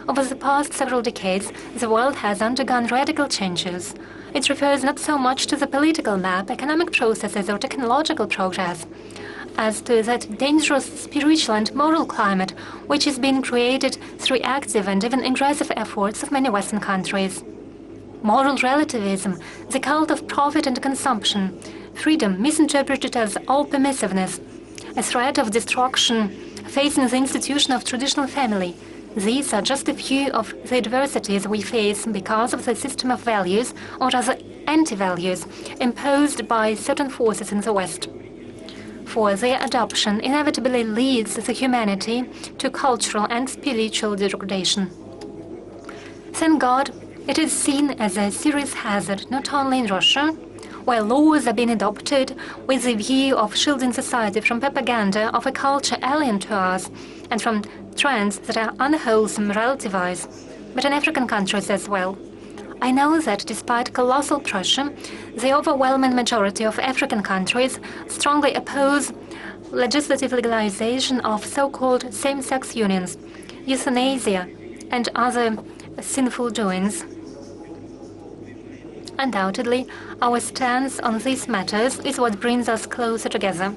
Over the past several decades, the world has undergone radical changes. It refers not so much to the political map, economic processes, or technological progress, as to that dangerous spiritual and moral climate which is being created through active and even aggressive efforts of many Western countries. Moral relativism, the cult of profit and consumption, freedom misinterpreted as all permissiveness, a threat of destruction facing the institution of traditional family. These are just a few of the adversities we face because of the system of values, or rather anti-values, imposed by certain forces in the West. For their adoption inevitably leads the humanity to cultural and spiritual degradation. Thank God, it is seen as a serious hazard not only in Russia, where laws are being adopted with the view of shielding society from propaganda of a culture alien to us and from trends that are unwholesome relative-wise, but in African countries as well. I know that despite colossal pressure, the overwhelming majority of African countries strongly oppose legislative legalization of so-called same-sex unions, euthanasia, and other sinful doings. Undoubtedly, our stance on these matters is what brings us closer together.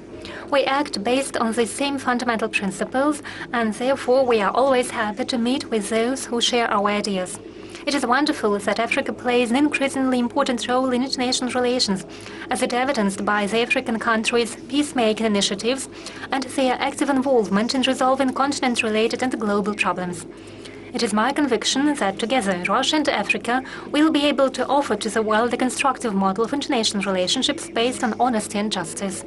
We act based on the same fundamental principles, and therefore we are always happy to meet with those who share our ideas. It is wonderful that Africa plays an increasingly important role in international relations, as it evidenced by the African countries' peacemaking initiatives and their active involvement in resolving continent-related and global problems. It is my conviction that together, Russia and Africa will be able to offer to the world a constructive model of international relationships based on honesty and justice.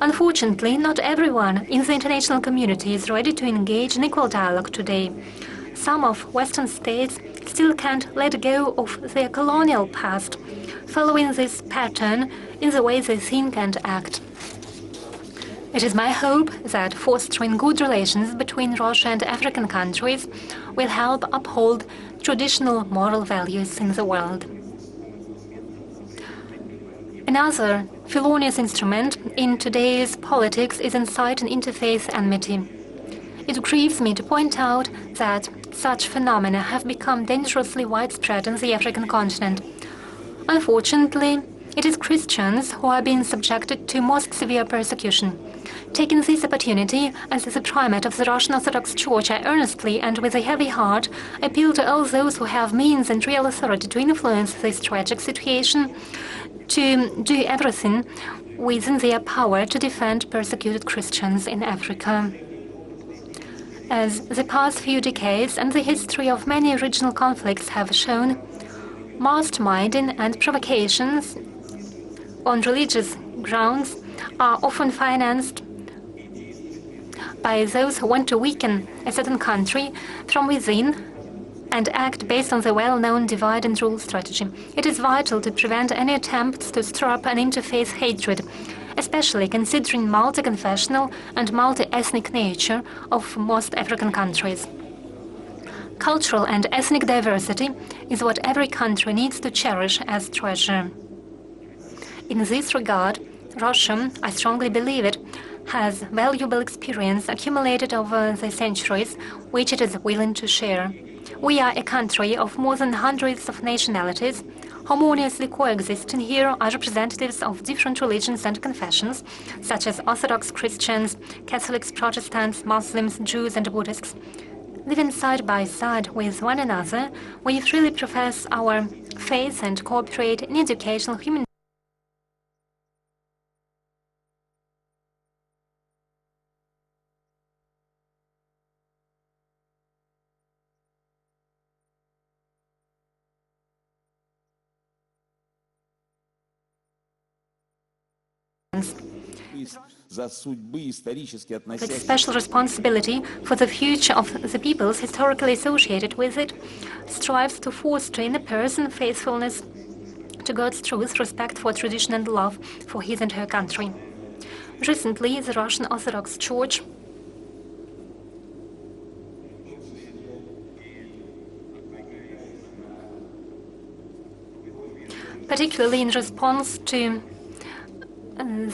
Unfortunately, not everyone in the international community is ready to engage in equal dialogue today. Some of Western states still can't let go of their colonial past, following this pattern in the way they think and act. It is my hope that fostering good relations between Russia and African countries will help uphold traditional moral values in the world. Another felonious instrument in today's politics is inciting interfaith enmity. It grieves me to point out that such phenomena have become dangerously widespread on the African continent. Unfortunately, it is Christians who are being subjected to most severe persecution. Taking this opportunity as the primate of the Russian Orthodox Church, I earnestly and with a heavy heart appeal to all those who have means and real authority to influence this tragic situation to do everything within their power to defend persecuted Christians in Africa. As the past few decades and the history of many regional conflicts have shown, masterminding and provocations on religious grounds are often financed by those who want to weaken a certain country from within and act based on the well-known divide and rule strategy. It is vital to prevent any attempts to stir up an interfaith hatred, especially considering multi-confessional and multi-ethnic nature of most African countries. Cultural and ethnic diversity is what every country needs to cherish as treasure. In this regard, Russia, I strongly believe it, has valuable experience accumulated over the centuries, which it is willing to share. We are a country of more than hundreds of nationalities. Harmoniously coexisting here are representatives of different religions and confessions, such as Orthodox Christians, Catholics, Protestants, Muslims, Jews, and Buddhists. Living side by side with one another, we freely profess our faith and cooperate in educational, human with special responsibility for the future of the peoples historically associated with it, strives to foster in a person faithfulness to God's truth, respect for tradition and love for his and her country. Recently, the Russian Orthodox Church particularly in response to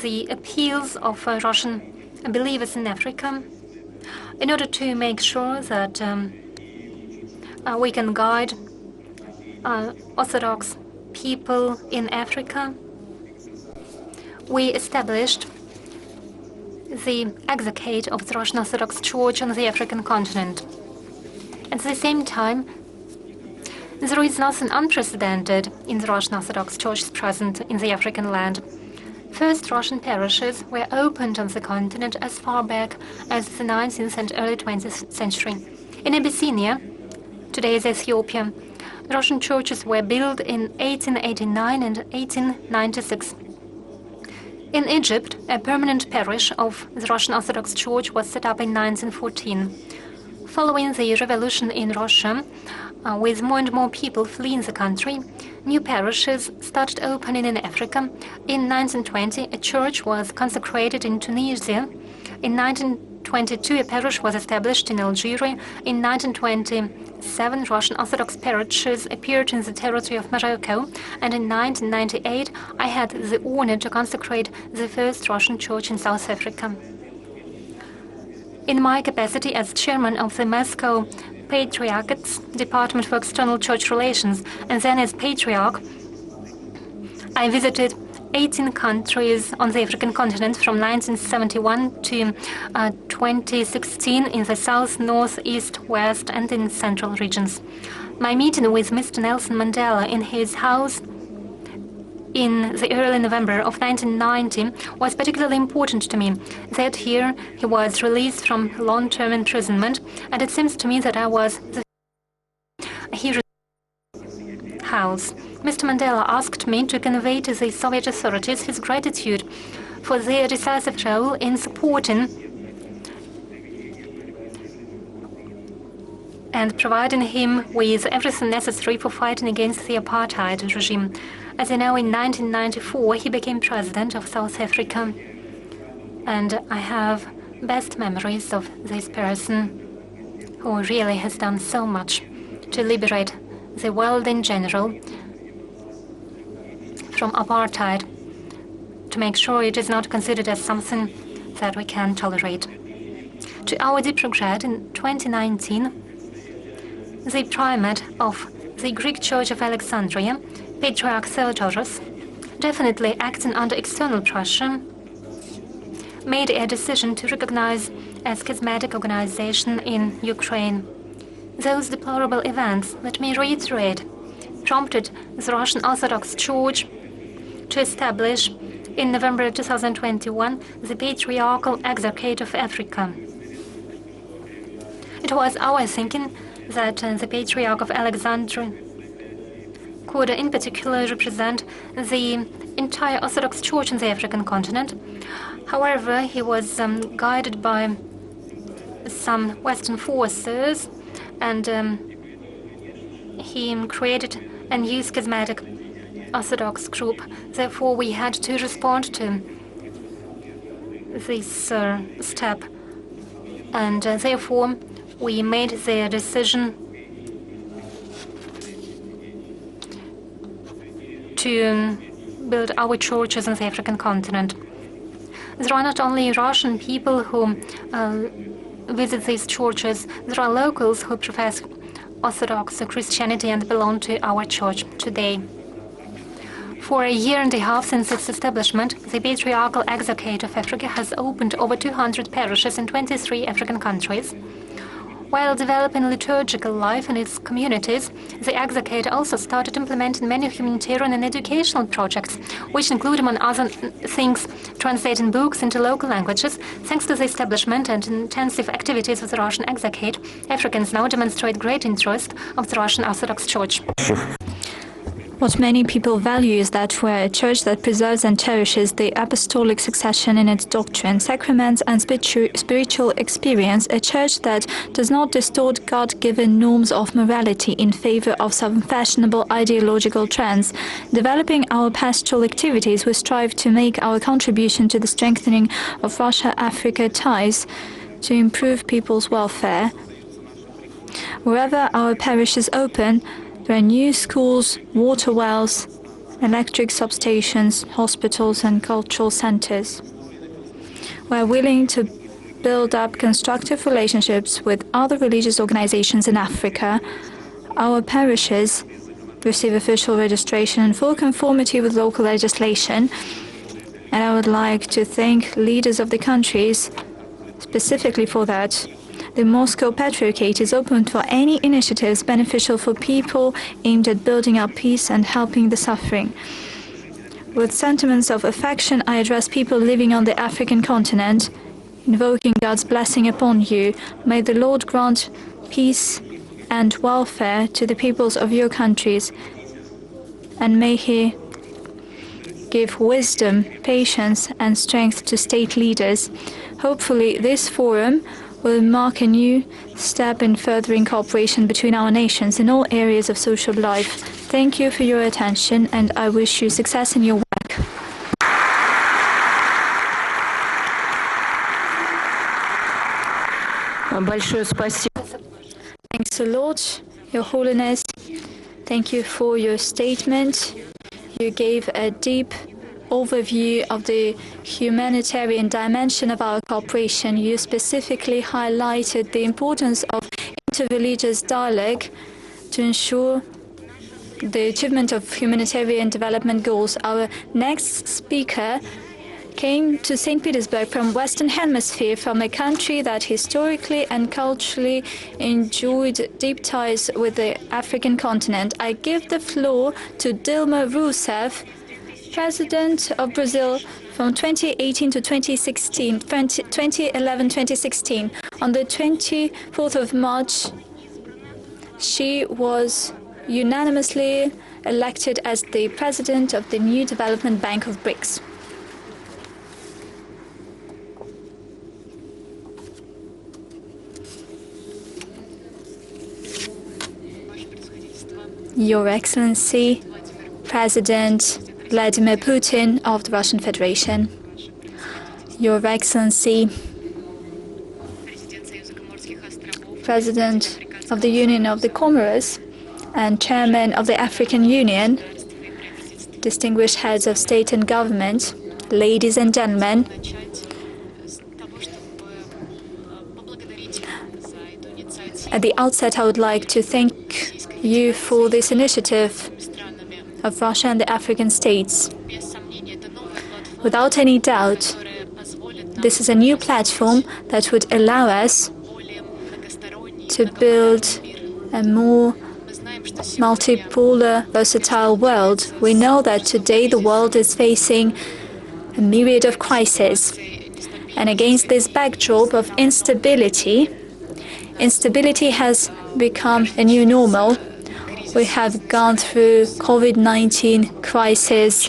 the appeals of Russian believers in Africa, in order to make sure that we can guide Orthodox people in Africa, we established the exarchate of the Russian Orthodox Church on the African continent. At the same time, there is nothing unprecedented in the Russian Orthodox Church's presence in the African land. First Russian parishes were opened on the continent as far back as the 19th and early 20th century. In Abyssinia, today's Ethiopia, Russian churches were built in 1889 and 1896. In Egypt, a permanent parish of the Russian Orthodox Church was set up in 1914. Following the revolution in Russia, with more and more people fleeing the country, new parishes started opening in Africa. In 1920, a church was consecrated in Tunisia. In 1922, a parish was established in Algeria. In 1927, Russian Orthodox parishes appeared in the territory of Morocco. And in 1998, I had the honor to consecrate the first Russian church in South Africa. In my capacity as chairman of the Moscow Patriarchate's Department for External Church Relations, and then as Patriarch, I visited 18 countries on the African continent from 1971 to 2016 in the south, north, east, west, and in central regions. My meeting with Mr. Nelson Mandela in his house in the early November of 1990 was particularly important to me. That year, he was released from long-term imprisonment, and it seems to me that I was the hero house. Mr. Mandela asked me to convey to the Soviet authorities his gratitude for their decisive role in supporting and providing him with everything necessary for fighting against the apartheid regime. As you know, in 1994, he became president of South Africa, and I have best memories of this person who really has done so much to liberate the world in general from apartheid, to make sure it is not considered as something that we can tolerate. To our deep regret, in 2019, the primate of the Greek Church of Alexandria, Patriarch Theodoros, definitely acting under external pressure, made a decision to recognize a schismatic organization in Ukraine. Those deplorable events, let me reiterate, prompted the Russian Orthodox Church to establish in November 2021 the Patriarchal Exarchate of Africa. It was our thinking that the Patriarch of Alexandria could in particular represent the entire Orthodox Church in the African continent. However, he was guided by some Western forces, and he created a new schismatic Orthodox group. Therefore, we had to respond to this step, and therefore we made the decision to build our churches on the African continent. There are not only Russian people who visit these churches, there are locals who profess Orthodox Christianity and belong to our church today. For a year and a half since its establishment, the Patriarchal Exarchate of Africa has opened over 200 parishes in 23 African countries. While developing liturgical life in its communities, the Exarchate also started implementing many humanitarian and educational projects, which include, among other things, translating books into local languages. Thanks to the establishment and intensive activities of the Russian Exarchate, Africans now demonstrate great interest of the Russian Orthodox Church. What many people value is that we're a church that preserves and cherishes the apostolic succession in its doctrine, sacraments, and spiritual experience, a church that does not distort God-given norms of morality in favor of some fashionable ideological trends. Developing our pastoral activities, we strive to make our contribution to the strengthening of Russia-Africa ties to improve people's welfare. Wherever our parish is open, there are new schools, water wells, electric substations, hospitals, and cultural centers. We are willing to build up constructive relationships with other religious organizations in Africa. Our parishes receive official registration in full conformity with local legislation, and I would like to thank leaders of the countries specifically for that. The Moscow Patriarchate is open for any initiatives beneficial for people aimed at building up peace and helping the suffering. With sentiments of affection, I address people living on the African continent, invoking God's blessing upon you. May the Lord grant peace and welfare to the peoples of your countries, and may He give wisdom, patience, and strength to state leaders. Hopefully, this forum will mark a new step in furthering cooperation between our nations in all areas of social life. Thank you for your attention, and I wish you success in your work. Thanks a lot, Your Holiness. Thank you for your statement. You gave a deep overview of the humanitarian dimension of our cooperation. You specifically highlighted the importance of interreligious dialogue to ensure the achievement of humanitarian development goals. Our next speaker came to St. Petersburg from Western Hemisphere, from a country that historically and culturally enjoyed deep ties with the African continent. I give the floor to Dilma Rousseff, President of Brazil from 2018 to 2016, 2011-2016. On the 24th of March, she was unanimously elected as the president of the new development bank of BRICS. Your Excellency, President Vladimir Putin of the Russian Federation, Your Excellency, President of the Union of the Comoros and Chairman of the African Union, distinguished heads of state and government, ladies and gentlemen, at the outset I would like to thank you for this initiative of Russia and the African states. Without any doubt, this is a new platform that would allow us to build a more multipolar, versatile world. We know that today the world is facing a myriad of crises. And against this backdrop of instability has become a new normal. we have gone through COVID-19 crisis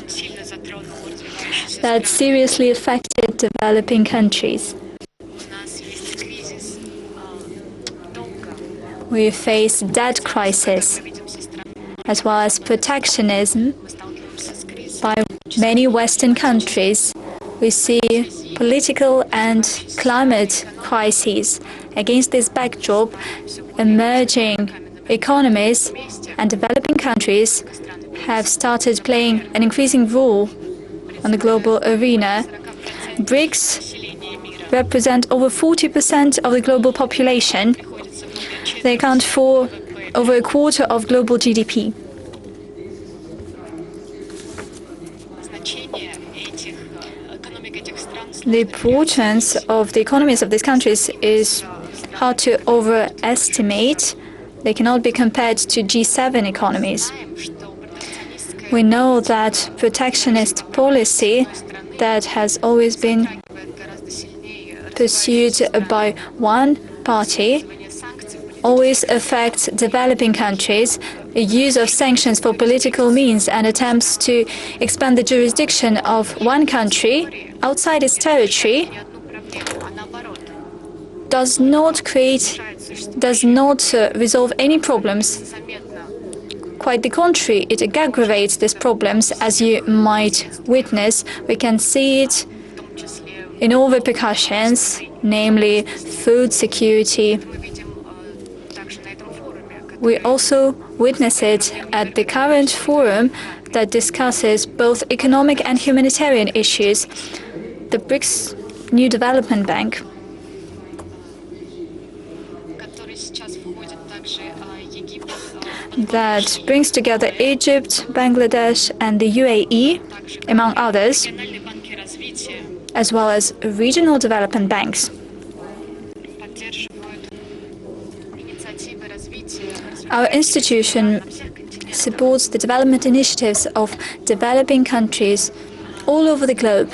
that seriously affected developing countries. We face debt crisis, as well as protectionism by many Western countries. We see political and climate crises. Against this backdrop, emerging economies and developing countries have started playing an increasing role on the global arena. BRICS represent over 40% of the global population. They account for over a quarter of global GDP. The importance of the economies of these countries is hard to overestimate. They cannot be compared to G7 economies. We know that protectionist policy that has always been pursued by one party always affects developing countries. The use of sanctions for political means and attempts to expand the jurisdiction of one country outside its territory does not resolve any problems. Quite the contrary, it aggravates these problems, as you might witness. We can see it in all repercussions, namely food security. We also witness it at the current forum that discusses both economic and humanitarian issues, the BRICS New Development Bank. That brings together Egypt, Bangladesh, and the UAE, among others, as well as regional development banks. Our institution supports the development initiatives of developing countries all over the globe.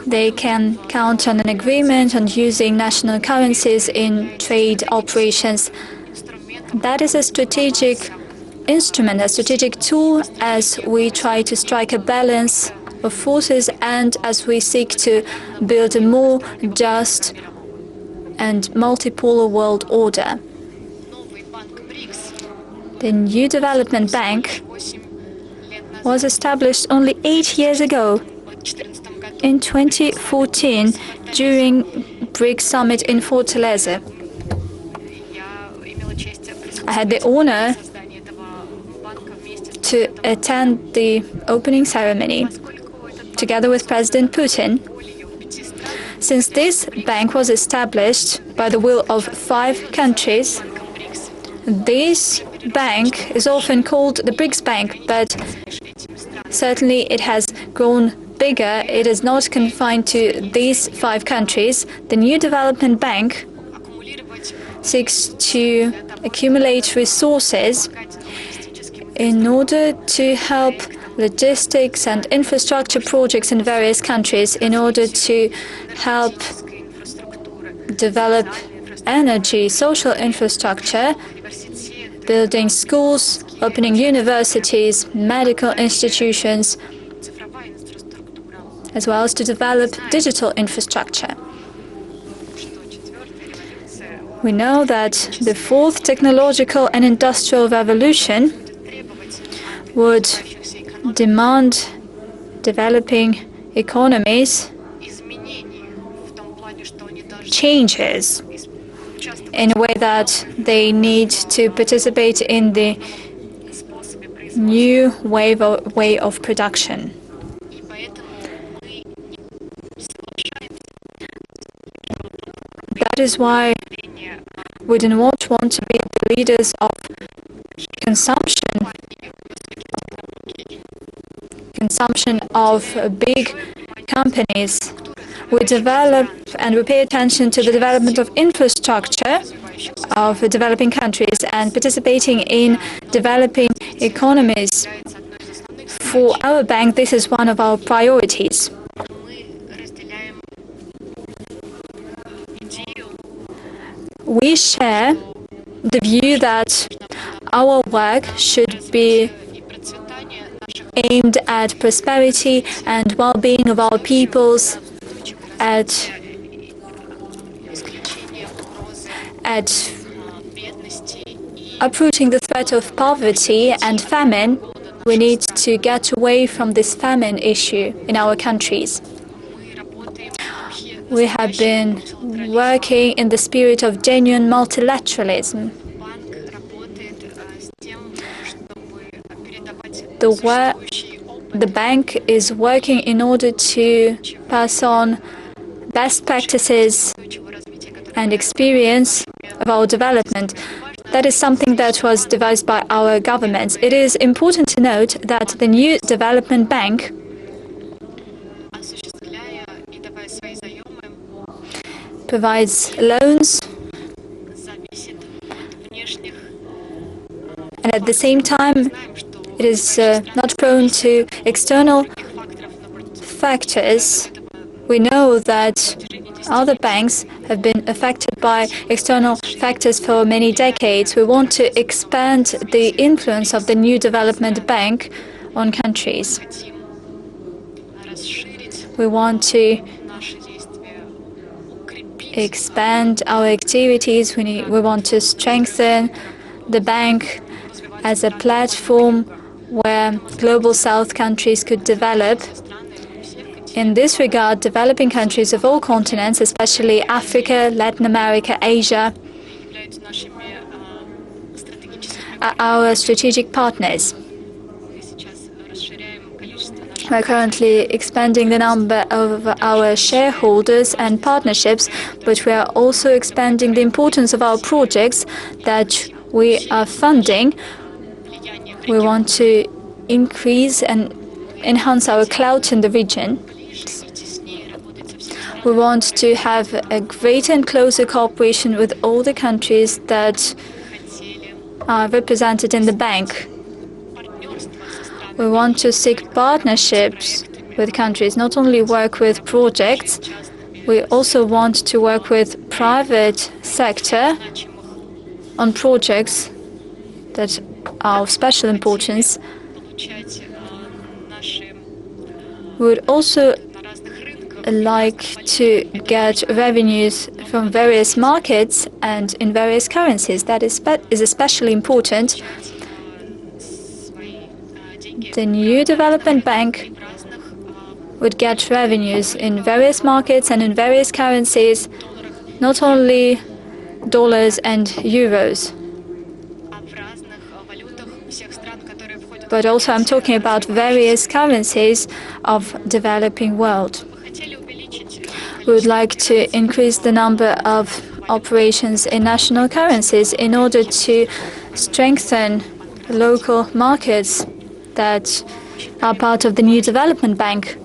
They can count on an agreement on using national currencies in trade operations. That is a strategic instrument, a strategic tool as we try to strike a balance of forces and as we seek to build a more just and multipolar world order. The New Development Bank was established only 8 years ago, in 2014, during BRICS Summit in Fortaleza. I had the honor to attend the opening ceremony together with President Putin. Since this bank was established by the will of 5 countries, this bank is often called the BRICS Bank, but certainly it has grown bigger. It is not confined to these 5 countries. The New Development Bank seeks to accumulate resources in order to help logistics and infrastructure projects in various countries, in order to help develop energy, social infrastructure, building schools, opening universities, medical institutions, as well as to develop digital infrastructure. We know that the 4th technological and industrial revolution would demand developing economies changes in a way that they need to participate in the new way of production. That is why we do not want to be the leaders of consumption of big companies. We develop and we pay attention to the development of infrastructure of developing countries and participating in developing economies. For our bank, this is one of our priorities. We share the view that our work should be aimed at prosperity and well-being of our peoples, at uprooting the threat of poverty and famine. We need to get away from this famine issue in our countries. We have been working in the spirit of genuine multilateralism. The bank is working in order to pass on best practices and experience of our development. That is something that was devised by our governments. It is important to note that the new development bank provides loans and at the same time it is not prone to external factors. We know that other banks have been affected by external factors for many decades. We want to expand the influence of the new development bank on countries. We want to expand our activities. We want to strengthen the bank as a platform where Global South countries could develop. In this regard, developing countries of all continents, especially Africa, Latin America, Asia, are our strategic partners. We are currently expanding the number of our shareholders and partnerships, but we are also expanding the importance of our projects that we are funding. We want to increase and enhance our clout in the region. We want to have a greater and closer cooperation with all the countries that are represented in the bank. We want to seek partnerships with countries, not only work with projects, we also want to work with private sector on projects that are of special importance. We would also like to get revenues from various markets and in various currencies. That is especially important. The new development bank would get revenues in various markets and in various currencies, not only dollars and euros, but also I'm talking about various currencies of developing world. We would like to increase the number of operations in national currencies in order to strengthen local markets that are part of the new development bank.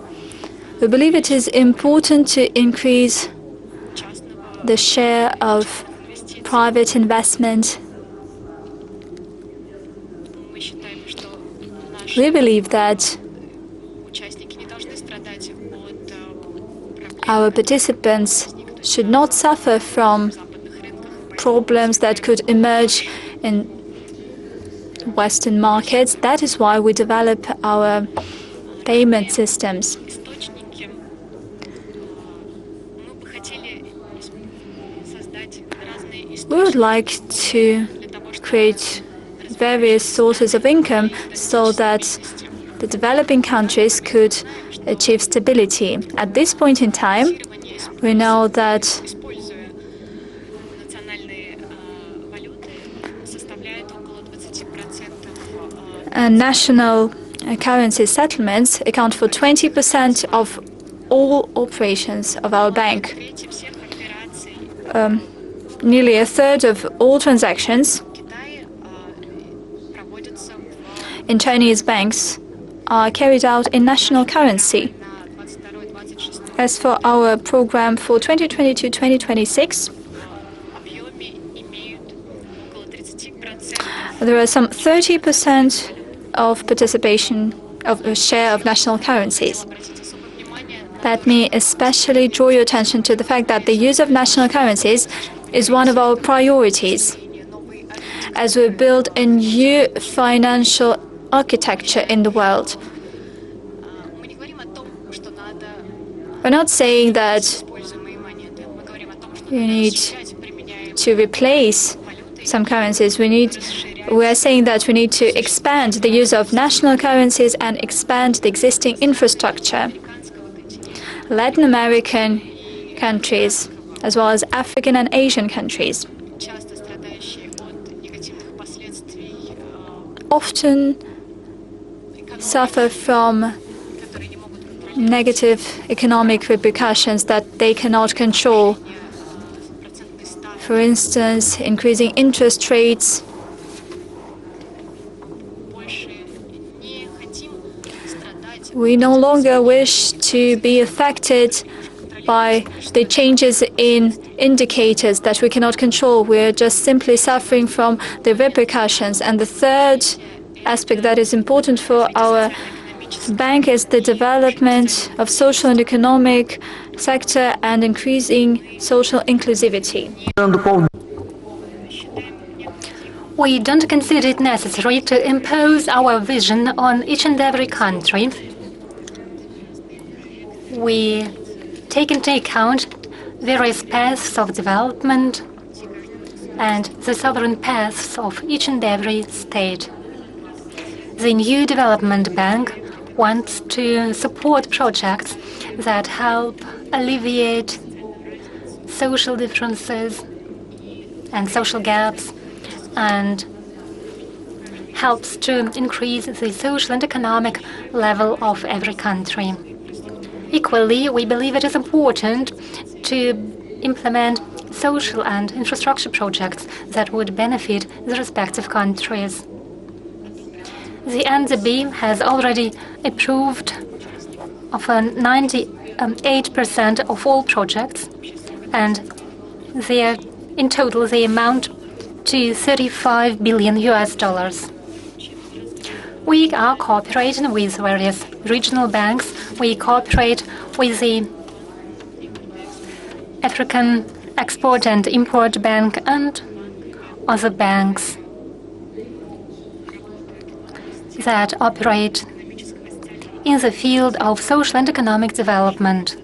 We believe it is important to increase the share of private investment. We believe that our participants should not suffer from problems that could emerge in Western markets. That is why we develop our payment systems. We would like to create various sources of income so that the developing countries could achieve stability. At this point in time, we know that national currency settlements account for 20% of all operations of our bank. Nearly a third of all transactions in Chinese banks are carried out in national currency. As for our program for 2022-2026, there are some 30% of participation of a share of national currencies. Let me especially draw your attention to the fact that the use of national currencies is one of our priorities. as we build a new financial architecture in the world. We're not saying that you need to replace some currencies. We are saying that we need to expand the use of national currencies and expand the existing infrastructure. Latin American countries, as well as African and Asian countries, often suffer from negative economic repercussions that they cannot control. For instance, increasing interest rates, we no longer wish to be affected by the changes in indicators that we cannot control. We're just simply suffering from the repercussions. And the third aspect that is important for our bank is the development of social and economic sector and increasing social inclusivity. We don't consider it necessary to impose our vision on each and every country. We take into account various paths of development and the sovereign paths of each and every state. The new development bank wants to support projects that help alleviate social differences and social gaps and helps to increase the social and economic level of every country. Equally, we believe it is important to implement social and infrastructure projects that would benefit the respective countries. The NDB has already approved of 98% of all projects, and in total they amount to $35 billion. We are cooperating with various regional banks. We cooperate with the African Export and Import Bank and other banks that operate in the field of social and economic development.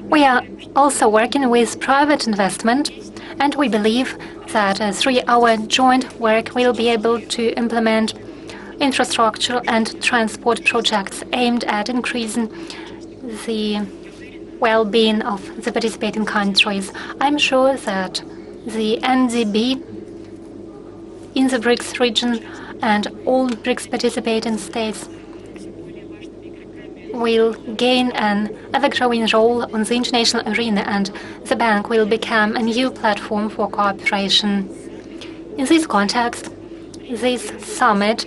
We are also working with private investment, and we believe that through our joint work we'll be able to implement infrastructure and transport projects aimed at increasing the well-being of the participating countries. I'm sure that the NDB in the BRICS region and all BRICS participating states will gain an ever-growing role on the international arena, and the bank will become a new platform for cooperation. In this context, this summit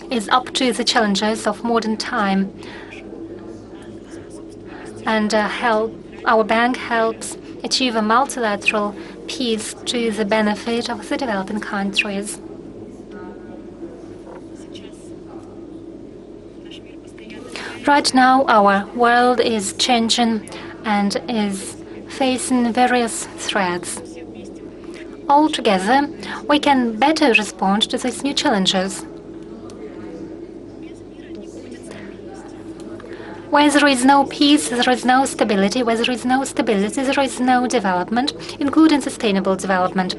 is up to the challenges of modern time, and our bank helps achieve a multilateral peace to the benefit of the developing countries. Right now, our world is changing and is facing various threats. Altogether, we can better respond to these new challenges. Where there is no peace, there is no stability. Where there is no stability, there is no development, including sustainable development.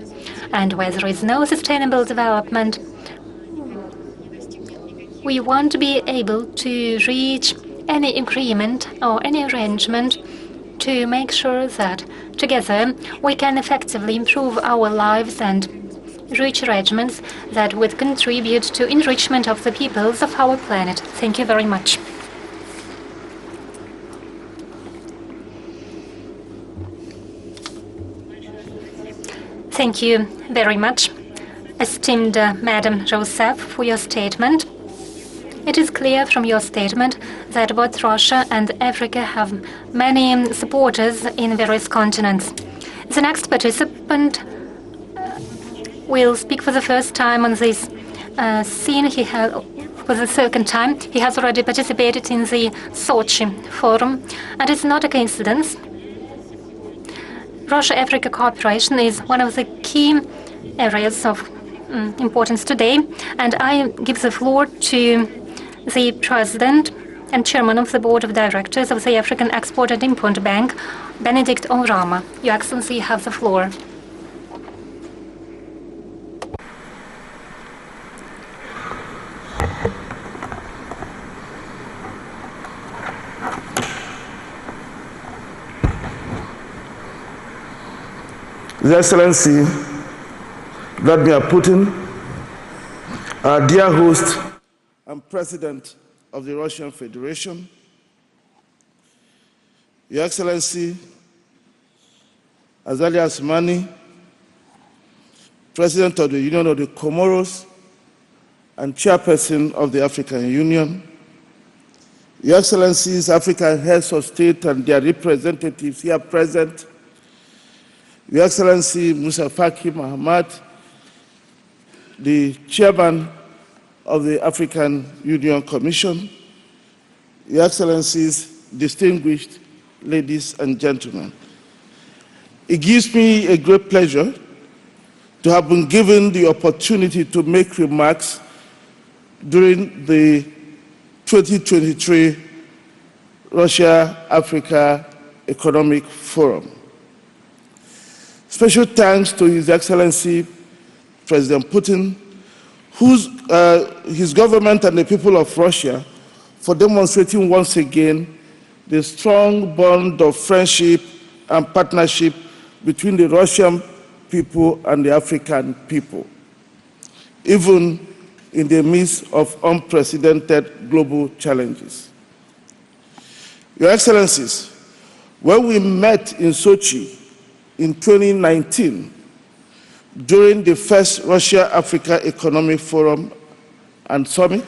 And where there is no sustainable development, we won't be able to reach any agreement or any arrangement to make sure that together we can effectively improve our lives and reach arrangements that would contribute to enrichment of the peoples of our planet. Thank you very much. Thank you very much, esteemed Madam Joseph, for your statement. It is clear from your statement that both Russia and Africa have many supporters in various continents. The next participant will speak for the first time on this scene. For the second time. He has already participated in the Sochi Forum, and it's not a coincidence. Russia-Africa cooperation is one of the key areas of importance today, and I give the floor to the President and Chairman of the Board of Directors of the African Export and Import Bank, Benedict Orama. Your Excellency, you have the floor. His Excellency Vladimir Putin, our dear host and President of the Russian Federation, Your Excellency Azali Assoumani, President of the Union of the Comoros and Chairperson of the African Union, Your Excellencies, African heads of state and their representatives here present, Your Excellency Musa Faki Mahamat, the Chairman of the African Union Commission, Your Excellencies, distinguished ladies and gentlemen. It gives me a great pleasure to have been given the opportunity to make remarks during the 2023 Russia-Africa Economic Forum. Special thanks to His Excellency President Putin, his government and the people of Russia for demonstrating once again the strong bond of friendship and partnership between the Russian people and the African people, even in the midst of unprecedented global challenges. Your Excellencies, when we met in Sochi in 2019, during the first Russia-Africa Economic Forum and Summit,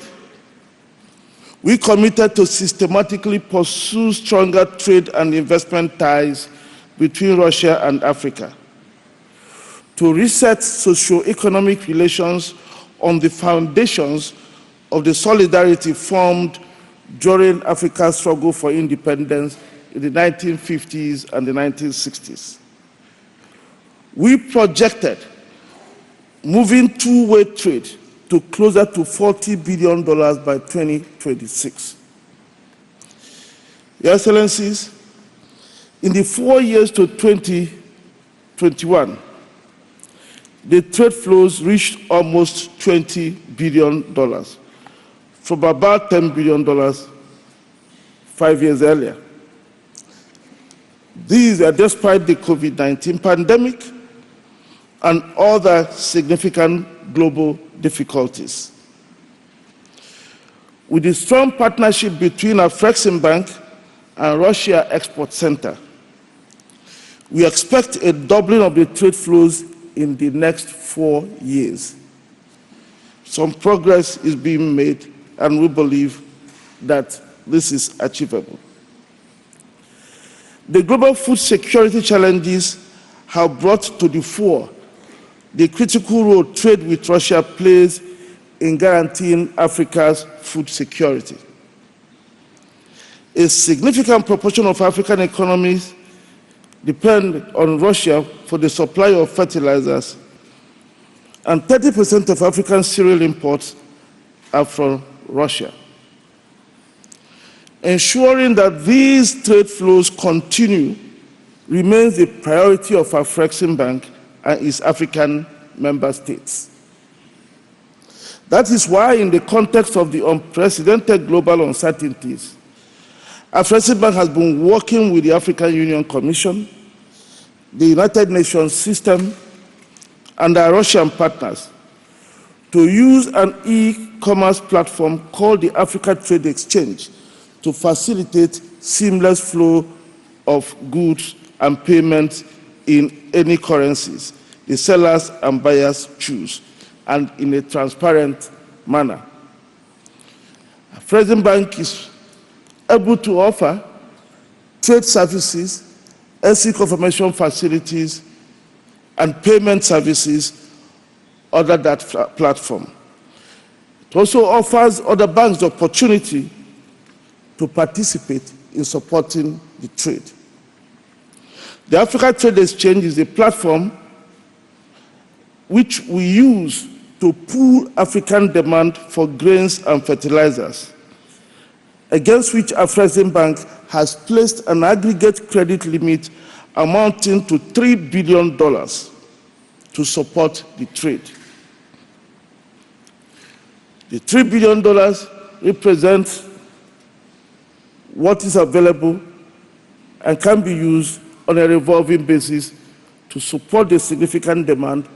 we committed to systematically pursue stronger trade and investment ties between Russia and Africa, to reset socio-economic relations on the foundations of the solidarity formed during Africa's struggle for independence in the 1950s and the 1960s. We projected moving two-way trade to closer to $40 billion by 2026. Your Excellencies, in the 4 years to 2021, the trade flows reached almost $20 billion, from about $10 billion 5 years earlier. These are despite the COVID-19 pandemic and other significant global difficulties. With the strong partnership between Afreximbank and Russia Export Center, we expect a doubling of the trade flows in the next 4 years. Some progress is being made, and we believe that this is achievable. The global food security challenges have brought to the fore the critical role trade with Russia plays in guaranteeing Africa's food security. A significant proportion of African economies depend on Russia for the supply of fertilizers, and 30% of African cereal imports are from Russia. Ensuring that these trade flows continue remains a priority of Afreximbank and its African member states. That is why, in the context of the unprecedented global uncertainties, Afreximbank has been working with the African Union Commission, the United Nations system, and our Russian partners to use an e-commerce platform called the Africa Trade Exchange to facilitate seamless flow of goods and payments in any currencies the sellers and buyers choose, and in a transparent manner. Afreximbank is able to offer trade services, SC confirmation facilities, and payment services under that platform. It also offers other banks the opportunity to participate in supporting the trade. The Africa Trade Exchange is a platform which we use to pool African demand for grains and fertilizers, against which Afreximbank has placed an aggregate credit limit amounting to $3 billion to support the trade. The $3 billion represents what is available and can be used on a revolving basis to support the significant demand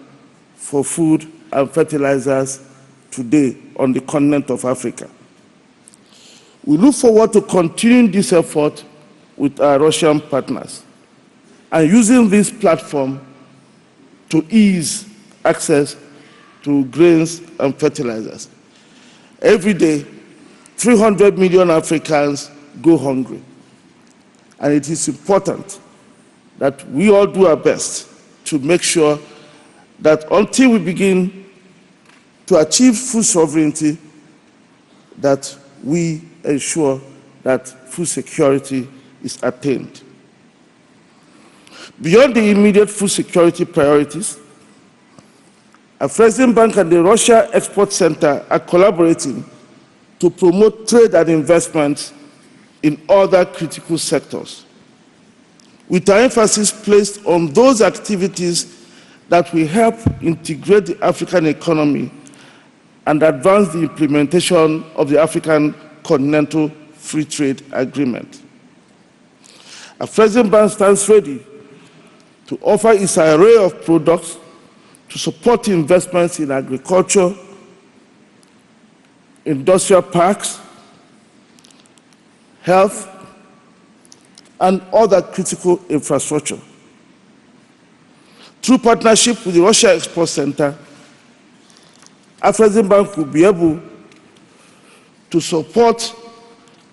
for food and fertilizers today on the continent of Africa. We look forward to continuing this effort with our Russian partners and using this platform to ease access to grains and fertilizers. Every day, 300 million Africans go hungry. And it is important that we all do our best to make sure that until we begin to achieve food sovereignty, that we ensure that food security is attained. Beyond the immediate food security priorities, Afreximbank and the Russia Export Center are collaborating to promote trade and investment in other critical sectors, with our emphasis placed on those activities that will help integrate the African economy and advance the implementation of the African Continental Free Trade Agreement. Afreximbank stands ready to offer its array of products to support investments in agriculture, industrial parks, health, and other critical infrastructure. Through partnership with the Russia Export Center, Afreximbank will be able to support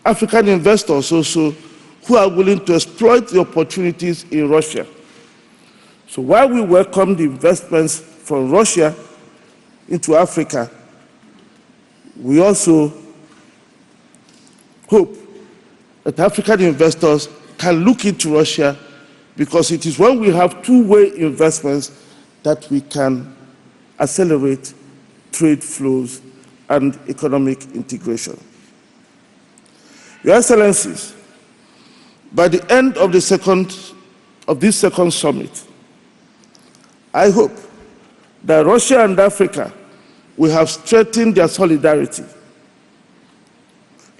African investors also who are willing to exploit the opportunities in Russia. So while we welcome the investments from Russia into Africa, we also hope that African investors can look into Russia, because it is when we have two-way investments that we can accelerate trade flows and economic integration. Your Excellencies, by the end of this second summit, I hope that Russia and Africa will have strengthened their solidarity,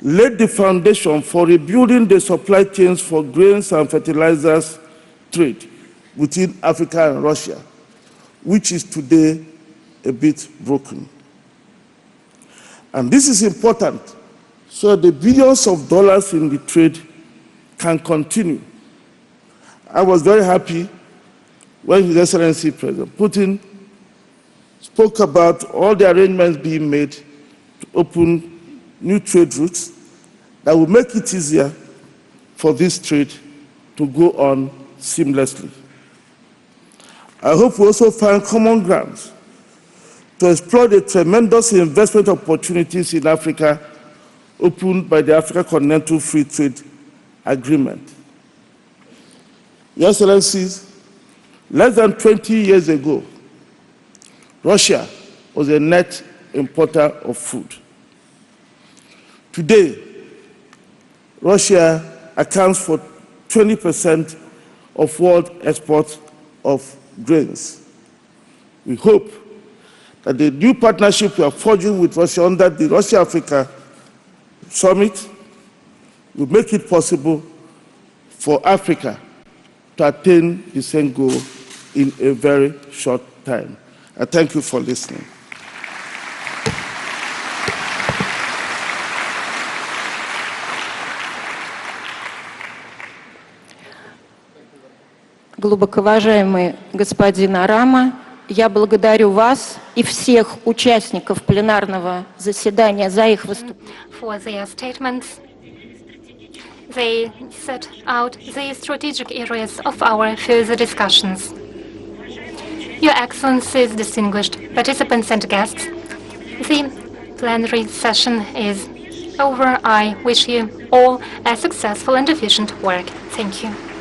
laid the foundation for rebuilding the supply chains for grains and fertilizers trade between Africa and Russia, which is today a bit broken. And this is important so the billions of dollars in the trade can continue. I was very happy when His Excellency President Putin spoke about all the arrangements being made to open new trade routes that will make it easier for this trade to go on seamlessly. I hope we also find common grounds to explore the tremendous investment opportunities in Africa opened by the African Continental Free Trade Agreement. Your Excellencies, less than 20 years ago, Russia was a net importer of food. Today, Russia accounts for 20% of world exports of grains. We hope that the new partnership we are forging with Russia under the Russia-Africa Summit will make it possible for Africa to attain the same goal in a very short time. I thank you for listening. Глубоко уважаемый господин Арама, я благодарю вас и всех участников пленарного заседания за их выступления. For their statements. They set out the strategic areas of our further discussions. Your Excellencies, distinguished participants and guests, the plenary session is over. I wish you all a successful and efficient work. Thank you.